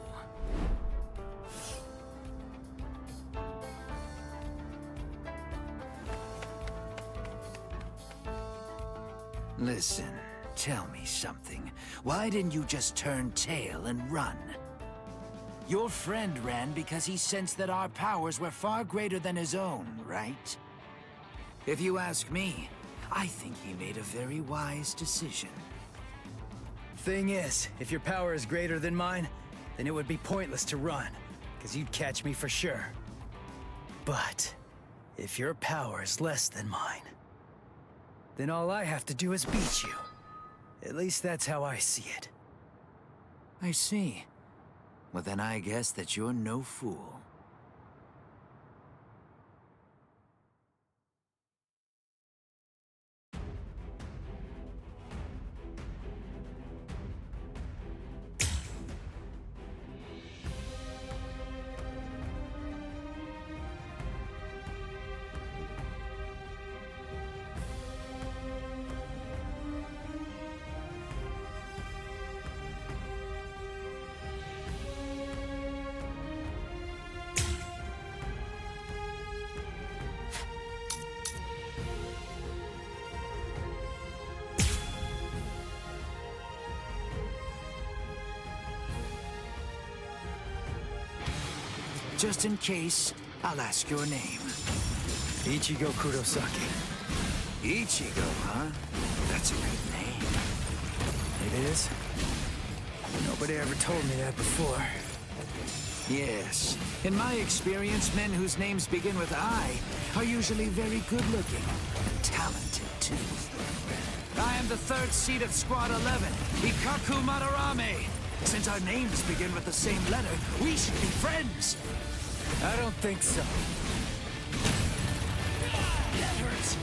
Listen, tell me something. Why didn't you just turn tail and run? Your friend ran because he sensed that our powers were far greater than his own, right? If you ask me, I think he made a very wise decision. Thing is, if your power is greater than mine, then it would be pointless to run, because you'd catch me for sure. But if your power is less than mine, then all I have to do is beat you. At least that's how I see it. I see. Well, then I guess that you're no fool. Just in case, I'll ask your name. Ichigo Kurosaki. Ichigo, huh? That's a good name. It is? Nobody ever told me that before. Yes. In my experience, men whose names begin with I are usually very good-looking and talented, too. I am the third seed of Squad 11, Ikaku Madarame. Since our names begin with the same letter, we should be friends. I don't think so. That hurts.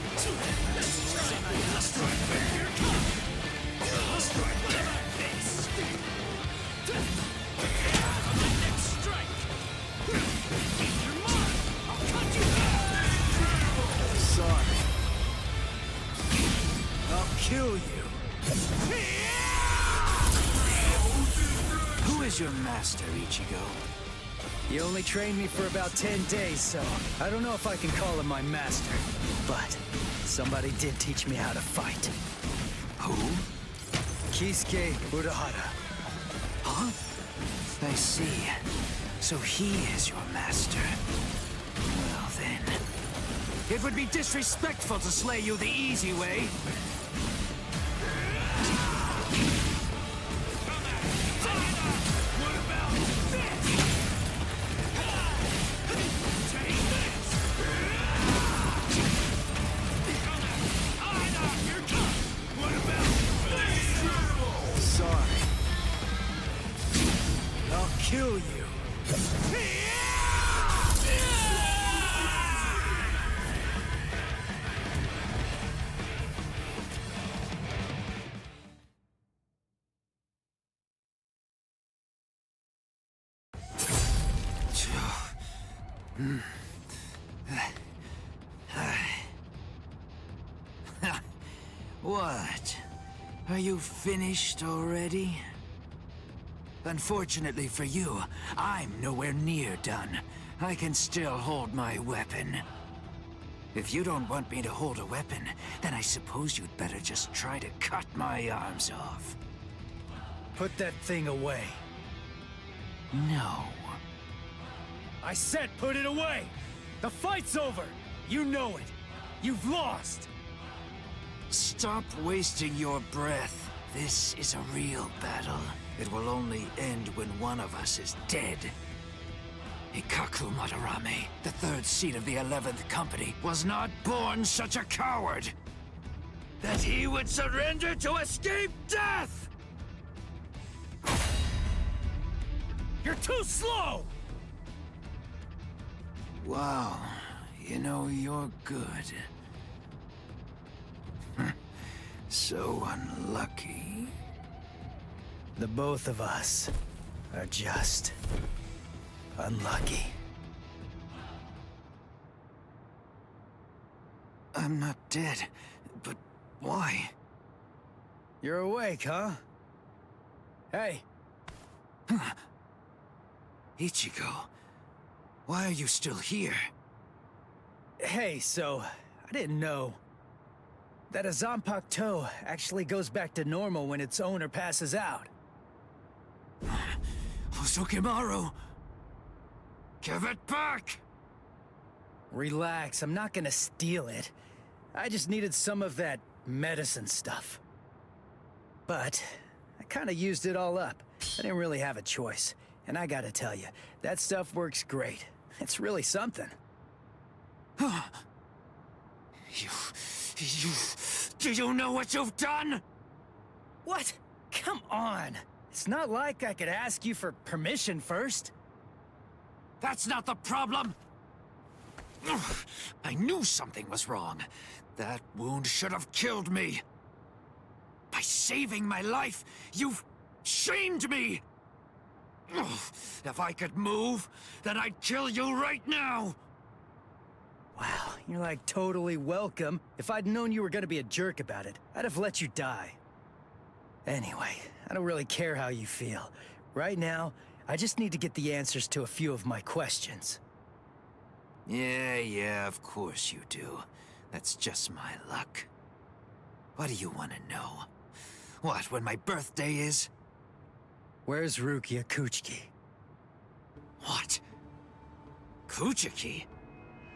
Sorry. I'll kill you. Who is your master, Ichigo? He only trained me for about 10 days, so I don't know if I can call him my master. But somebody did teach me how to fight. Who? Kisuke Urahara. Huh? I see. So he is your master. Well then, it would be disrespectful to slay you the easy way. Kill you. What? Are you finished already? Unfortunately for you, I'm nowhere near done. I can still hold my weapon. If you don't want me to hold a weapon, then I suppose you'd better just try to cut my arms off. Put that thing away. No. I said put it away! The fight's over! You know it! You've lost! Stop wasting your breath. This is a real battle. It will only end when one of us is dead. Ikaku Madarame, the third seat of the 11th Company, was not born such a coward that he would surrender to escape death! You're too slow! Wow, you know, you're good. So unlucky. The both of us are just unlucky. I'm not dead, but why? You're awake, huh? Hey. Ichigo, why are you still here? Hey, so, I didn't know that a Zanpakuto actually goes back to normal when its owner passes out. Hosokimaru! Give it back! Relax, I'm not gonna steal it. I just needed some of that medicine stuff. But I kinda used it all up. I didn't really have a choice. And I gotta tell you, that stuff works great. It's really something. Do you know what you've done? What? Come on. It's not like I could ask you for permission first. That's not the problem. I knew something was wrong. That wound should have killed me. By saving my life, you've shamed me. If I could move, then I'd kill you right now. Wow, you're like totally welcome. If I'd known you were gonna be a jerk about it, I'd have let you die. Anyway, I don't really care how you feel. Right now, I just need to get the answers to a few of my questions. Yeah, of course you do. That's just my luck. What do you want to know? What, when my birthday is? Where's Rukia Kuchiki? What? Kuchiki?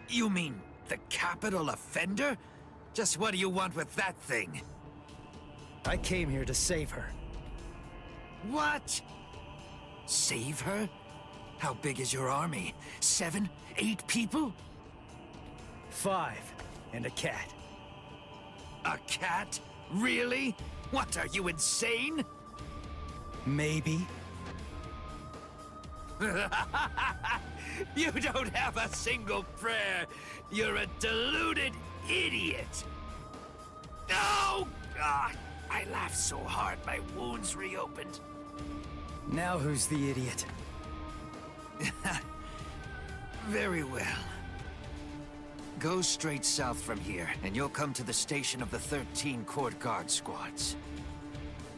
You mean the capital offender? Just what do you want with that thing? I came here to save her. What? Save her? How big is your army? 7, 8 people? 5, and a cat. A cat? Really? What, are you insane? Maybe. You don't have a single prayer. You're a deluded idiot. Oh, God. I laughed so hard my wounds reopened. Now who's the idiot? Very well. Go straight south from here, and you'll come to the station of the 13 Court Guard squads.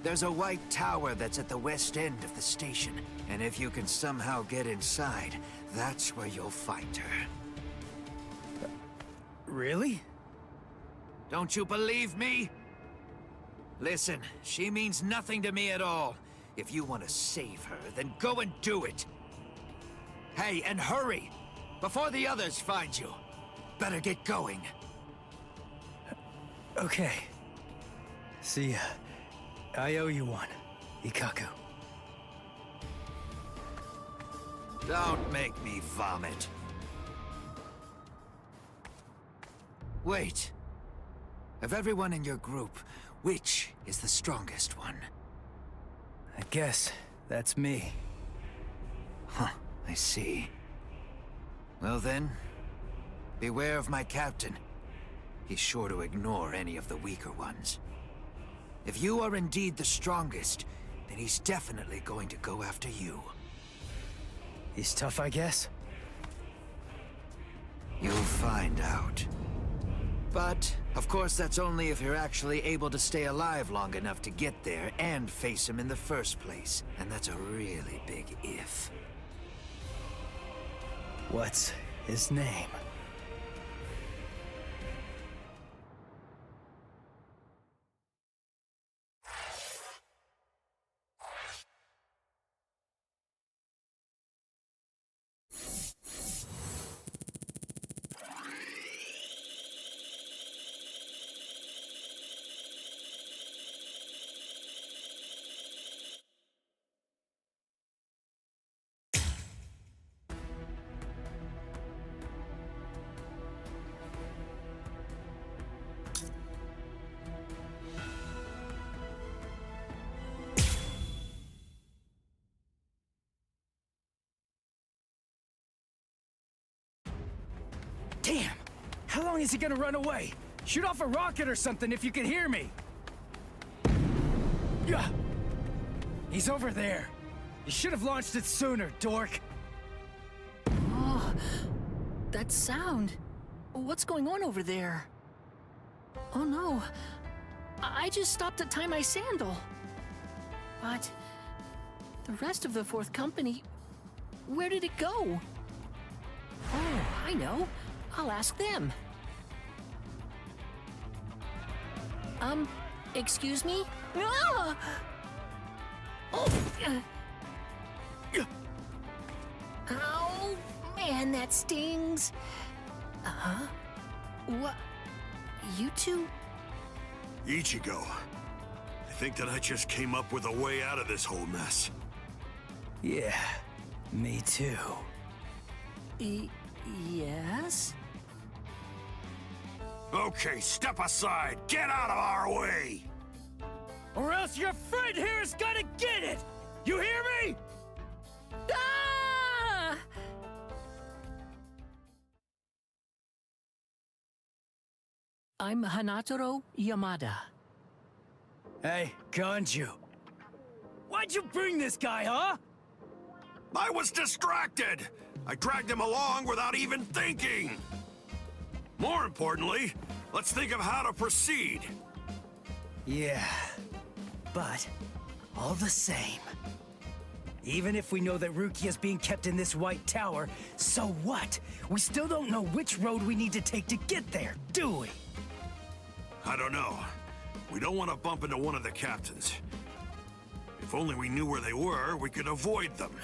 There's a white tower that's at the west end of the station, and if you can somehow get inside, that's where you'll find her. Really? Don't you believe me? Listen, she means nothing to me at all. If you want to save her, then go and do it. Hey, and hurry! Before the others find you. Better get going. Okay. See ya. I owe you one, Ikkaku. Don't make me vomit. Wait. Of everyone in your group, which is the strongest one? I guess that's me. Huh, I see. Well then, beware of my captain. He's sure to ignore any of the weaker ones. If you are indeed the strongest, then he's definitely going to go after you. He's tough, I guess? You'll find out. But, of course, that's only if you're actually able to stay alive long enough to get there and face him in the first place. And that's a really big if. What's his name? Damn! How long is he gonna run away? Shoot off a rocket or something if you can hear me! Yeah! He's over there. You should have launched it sooner, dork! Oh, that sound. What's going on over there? Oh no, I just stopped to tie my sandal. But the rest of the fourth company, where did it go? Oh, I know. I'll ask them. Excuse me? Ah! Oh! Ow! Man, that stings. Uh-huh. What? You two? Ichigo, I think that I just came up with a way out of this whole mess. Yeah, me too. Yes? Okay, step aside. Get out of our way! Or else your friend here is gonna get it! You hear me? Ah! I'm Hanataro Yamada. Hey, Kanju. Why'd you bring this guy, huh? I was distracted! I dragged him along without even thinking! More importantly, let's think of how to proceed. Yeah, but all the same, even if we know that Rukia's being kept in this White Tower, so what? We still don't know which road we need to take to get there, do we? I don't know. We don't want to bump into one of the captains. If only we knew where they were, we could avoid them.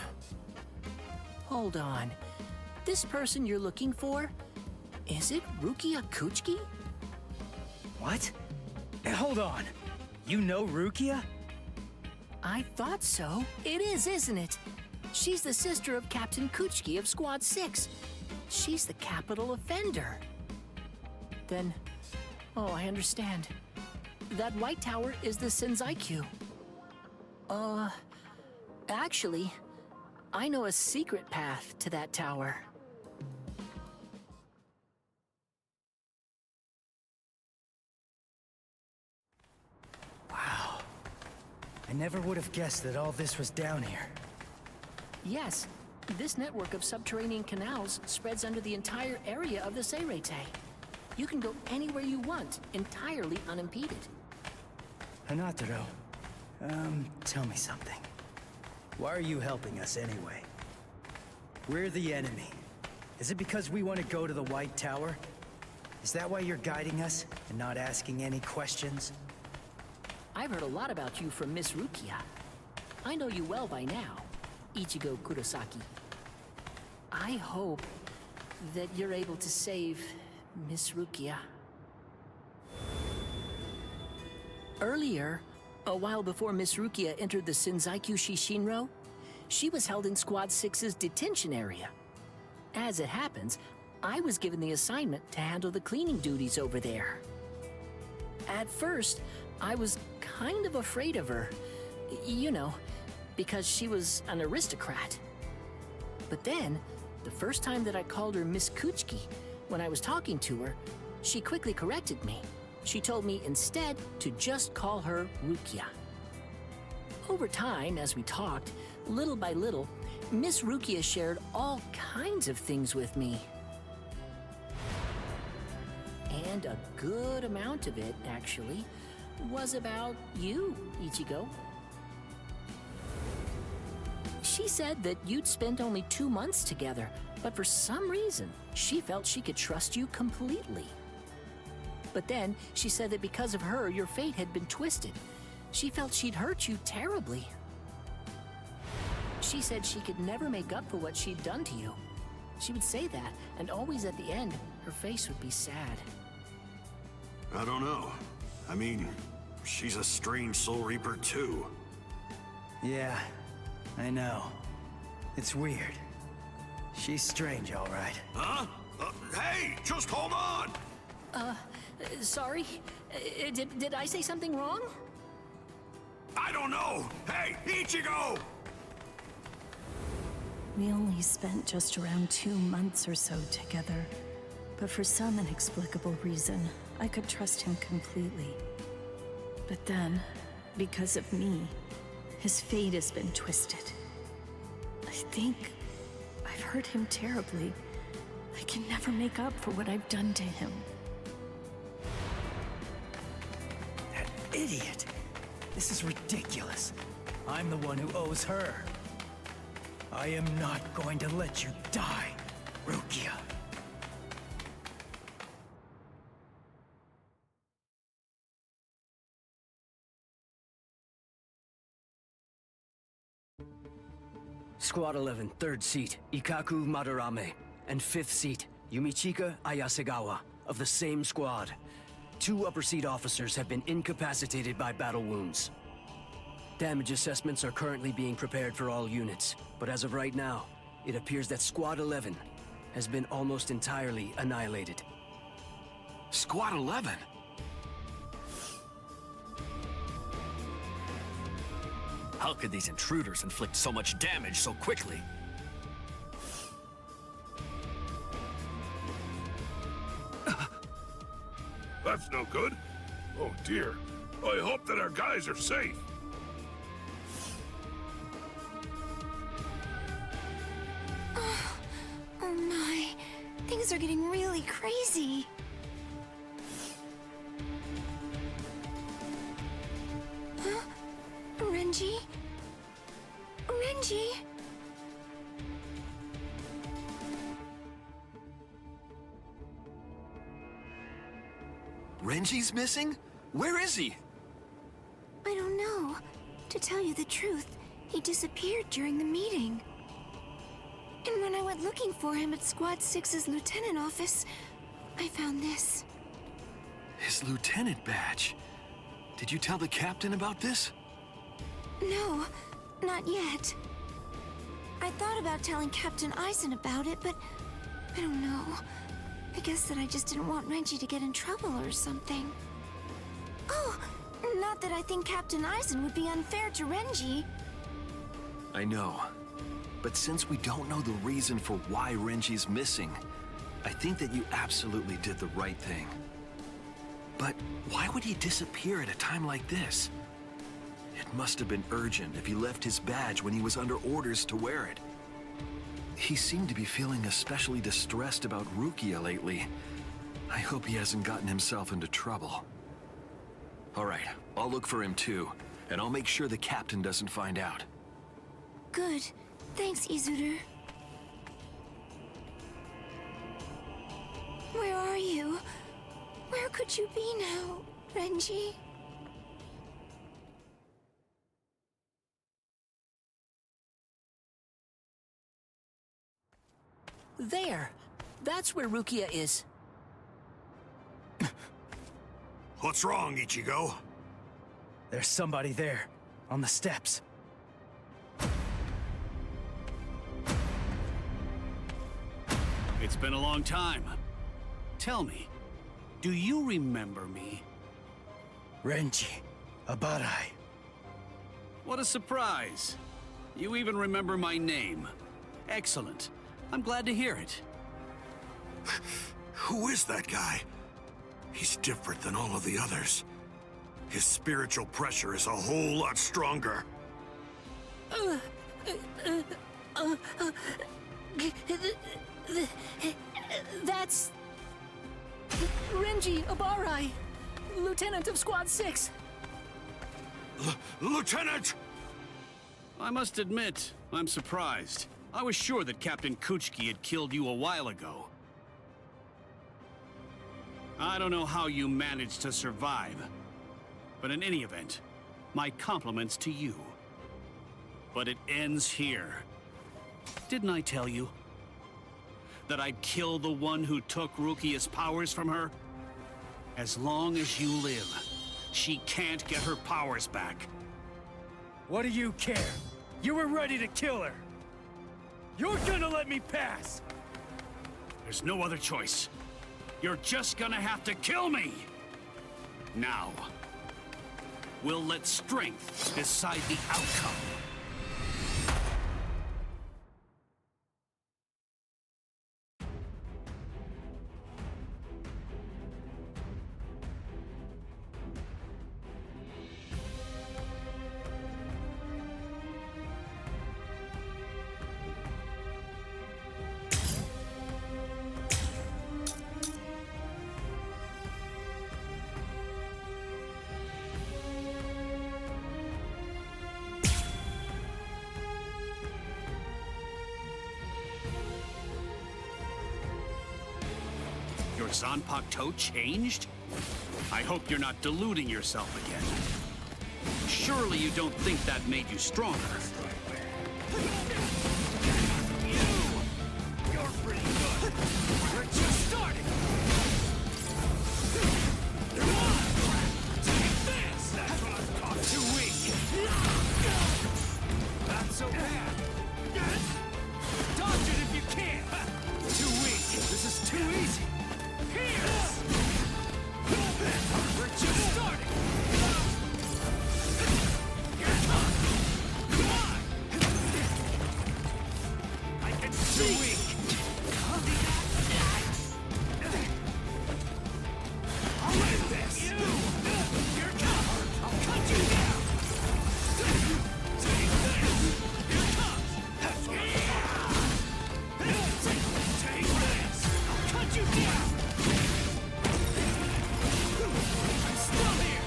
Hold on. This person you're looking for, is it Rukia Kuchiki? What? Hey, hold on. You know Rukia? I thought so. It is, isn't it? She's the sister of Captain Kuchiki of Squad 6. She's the capital offender. Then, oh, I understand. That White Tower is the Senzaiku. Actually, I know a secret path to that tower. Wow. I never would have guessed that all this was down here. Yes, this network of subterranean canals spreads under the entire area of the Seirete. You can go anywhere you want, entirely unimpeded. Hanataro, tell me something. Why are you helping us anyway? We're the enemy. Is it because we want to go to the White Tower? Is that why you're guiding us and not asking any questions? I've heard a lot about you from Miss Rukia. I know you well by now, Ichigo Kurosaki. I hope that you're able to save Miss Rukia. Earlier, a while before Miss Rukia entered the Senzaiku Shishinro, she was held in Squad 6's detention area. As it happens, I was given the assignment to handle the cleaning duties over there. At first, I was kind of afraid of her, you know, because she was an aristocrat. But then, the first time that I called her Miss Kuchiki, when I was talking to her, she quickly corrected me. She told me instead to just call her Rukia. Over time, as we talked, little by little, Miss Rukia shared all kinds of things with me. And a good amount of it, actually, was about you, Ichigo. She said that you'd spent only 2 months together, but for some reason, she felt she could trust you completely. But then, she said that because of her, your fate had been twisted. She felt she'd hurt you terribly. She said she could never make up for what she'd done to you. She would say that, and always at the end, her face would be sad. I don't know. I mean, she's a strange Soul Reaper too. Yeah, I know. It's weird. She's strange, all right. Huh? Hey, just hold on! Sorry? Did I say something wrong? I don't know! Hey, Ichigo! We only spent just around 2 months or so together, but for some inexplicable reason, I could trust him completely. But then, because of me, his fate has been twisted. I think I've hurt him terribly. I can never make up for what I've done to him. idiot! This is ridiculous. I'm the one who owes her. I am not going to let you die, Rukia. Squad 11, 3rd seat, Ikaku Madarame, and 5th seat, Yumichika Ayasegawa, of the same squad. 2 upper seat officers have been incapacitated by battle wounds. Damage assessments are currently being prepared for all units, but as of right now, it appears that Squad 11 has been almost entirely annihilated. Squad 11? How could these intruders inflict so much damage so quickly? That's no good. Oh dear. I hope that our guys are safe. Oh my. Things are getting really crazy. Huh? Renji? Renji? Renji's missing? Where is he? I don't know. To tell you the truth, he disappeared during the meeting. And when I went looking for him at Squad 6's lieutenant office, I found this. His lieutenant badge. Did you tell the captain about this? No, not yet. I thought about telling Captain Eisen about it, but I don't know. I guess that I just didn't want Renji to get in trouble or something. Oh, not that I think Captain Eisen would be unfair to Renji. I know. But since we don't know the reason for why Renji's missing, I think that you absolutely did the right thing. But why would he disappear at a time like this? It must have been urgent if he left his badge when he was under orders to wear it. He seemed to be feeling especially distressed about Rukia lately. I hope he hasn't gotten himself into trouble. All right, I'll look for him too, and I'll make sure the captain doesn't find out. Good. Thanks, Izuru. Where are you? Where could you be now, Renji? There! That's where Rukia is. What's wrong, Ichigo? There's somebody there, on the steps. It's been a long time. Tell me, do you remember me? Renji, Abarai. What a surprise. You even remember my name. Excellent. I'm glad to hear it. Who is that guy? He's different than all of the others. His spiritual pressure is a whole lot stronger. That's... Renji Abarai, Lieutenant of Squad 6. Lieutenant! I must admit, I'm surprised. I was sure that Captain Kuchiki had killed you a while ago. I don't know how you managed to survive, but in any event, my compliments to you. But it ends here. Didn't I tell you that I'd kill the one who took Rukia's powers from her? As long as you live, she can't get her powers back. What do you care? You were ready to kill her. You're gonna let me pass! There's no other choice. You're just gonna have to kill me! Now, we'll let strength decide the outcome. your Zanpakuto toe changed? I hope you're not deluding yourself again. Surely you don't think that made you stronger. You're pretty good. We're just starting. Come on! Take this! That's what I'm talking. Too weak. Not so bad. Dodge it if you can. Too weak. This is too easy. Here! We're just starting. Come on! I can see. Too weak. I'll end this. Here it comes. I'll cut you down. Take this. Here it comes. Take this. I'll cut you down. I'm still here.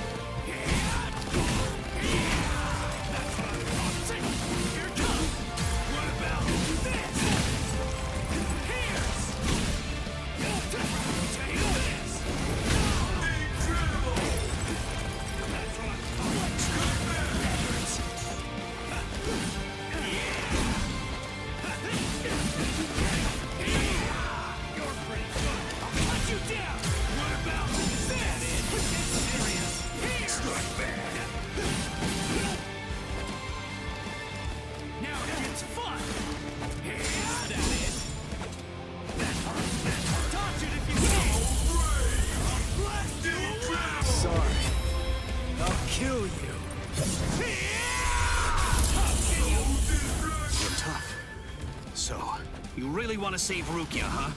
That's what I'm talking. Here it comes. What about this? Here's. Take this. Incredible. That's what I'm You're pretty good. I'll cut you down. What about this? It's serious. Here. Strike back. Now it gets fun. Is that it? That hurts. Dodge it if you can. I'll blast you around. Sorry. I'll kill you. You're tough. So, you really want to save Rukia, huh?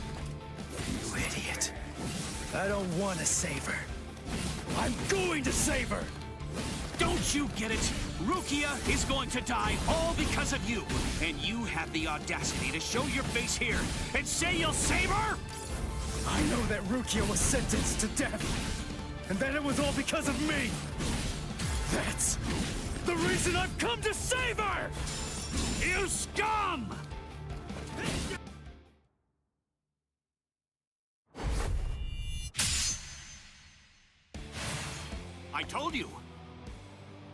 You idiot. I don't want to save her. I'm going to save her! Don't you get it? Rukia is going to die all because of you. And you have the audacity to show your face here and say you'll save her? I know that Rukia was sentenced to death. And that it was all because of me. That's the reason I've come to save her! You scum! I told you!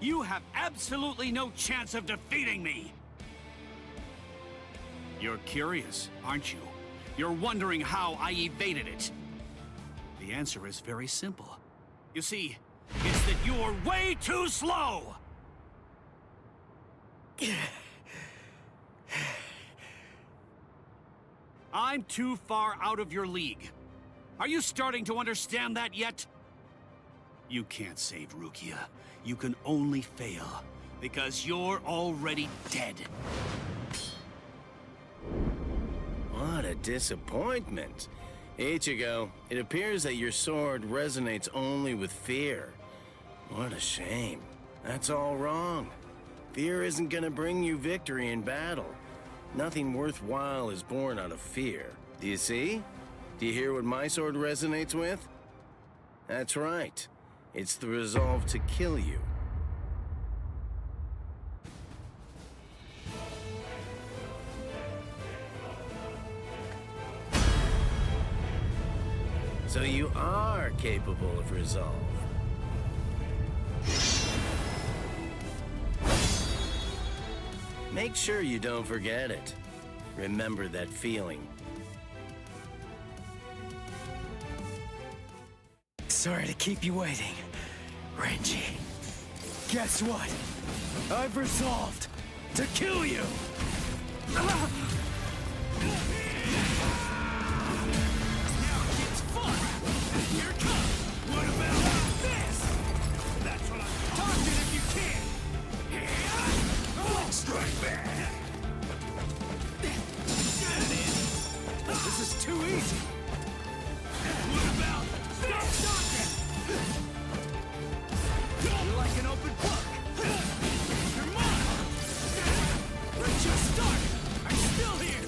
You have absolutely no chance of defeating me! You're curious, aren't you? You're wondering how I evaded it. The answer is very simple. You see, it's that you're way too slow! I'm too far out of your league. Are you starting to understand that yet? You can't save Rukia. You can only fail, because you're already dead. What a disappointment. Ichigo, it appears that your sword resonates only with fear. What a shame. That's all wrong. Fear isn't gonna bring you victory in battle. Nothing worthwhile is born out of fear. Do you see? Do you hear what my sword resonates with? That's right. It's the resolve to kill you. So you are capable of resolve. Make sure you don't forget it. Remember that feeling. Sorry to keep you waiting, Renji. Guess what? I've resolved to kill you! Here it comes! What about this? That's what I'm talking if you can! Strike back! This is too easy! What about this? You're like an open book! You're mine! We're just starting! I'm still here!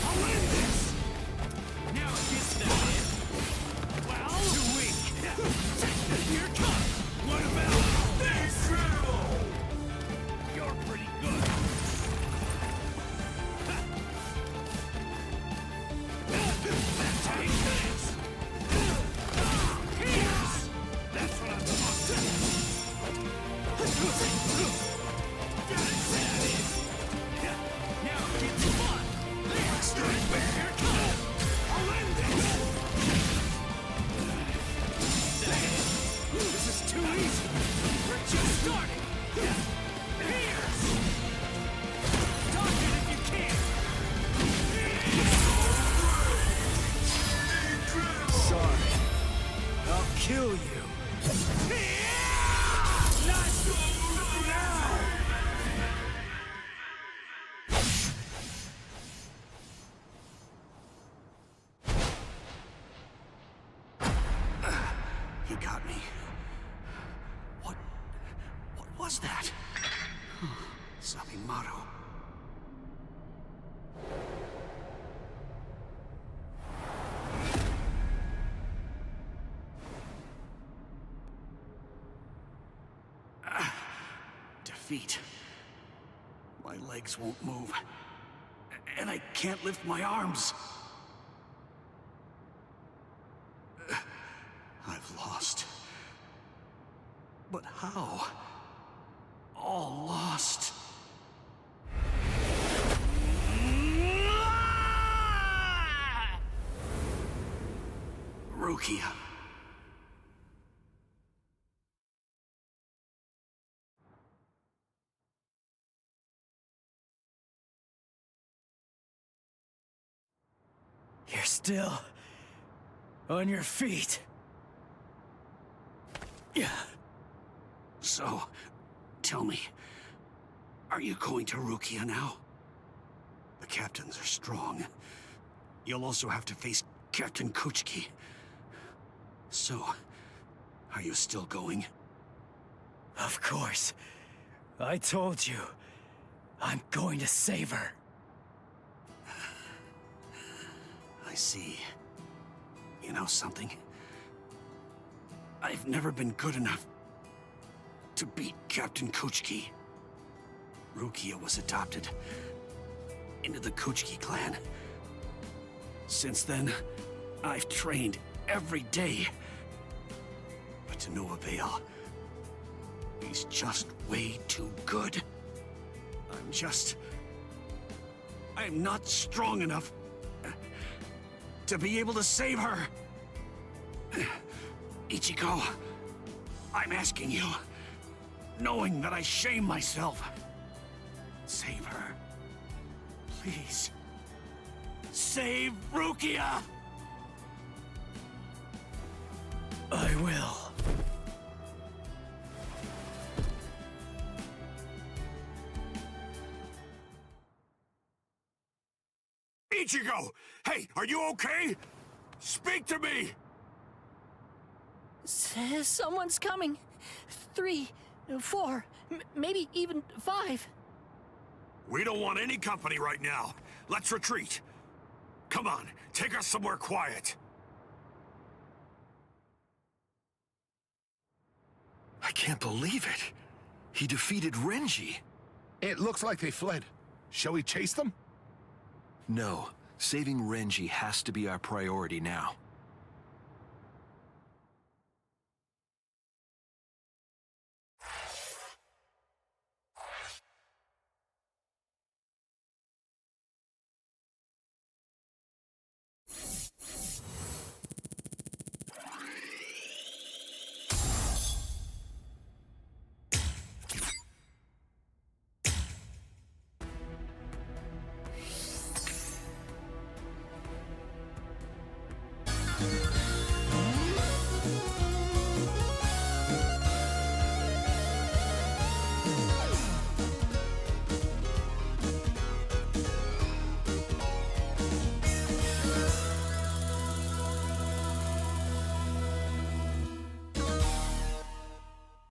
I'll end this! Now it gets fun! Here it comes! I'll end this! This is too easy! We're just starting! Here! Dodge it if you can! Sorry. I'll kill you. He got me. What was that? Sabimaru. Defeat. My legs won't move. And I can't lift my arms. I've lost. But how? All lost. Rukia. You're still on your feet. Yeah. So, tell me, are you going to Rukia now? The captains are strong. You'll also have to face Captain Kuchiki. So, are you still going? Of course. I told you. I'm going to save her. I see. You know something? I've never been good enough to beat Captain Kuchiki. Rukia was adopted into the Kuchiki clan. Since then, I've trained every day. But to no avail. He's just way too good. I'm not strong enough to be able to save her. Ichigo, I'm asking you, knowing that I shame myself, save her. Please. Save Rukia! I will. Ichigo! Hey, are you okay? Speak to me! Someone's coming. 3, 4, maybe even 5. We don't want any company right now. Let's retreat. Come on, take us somewhere quiet. I can't believe it. He defeated Renji. It looks like they fled. Shall we chase them? No, saving Renji has to be our priority now.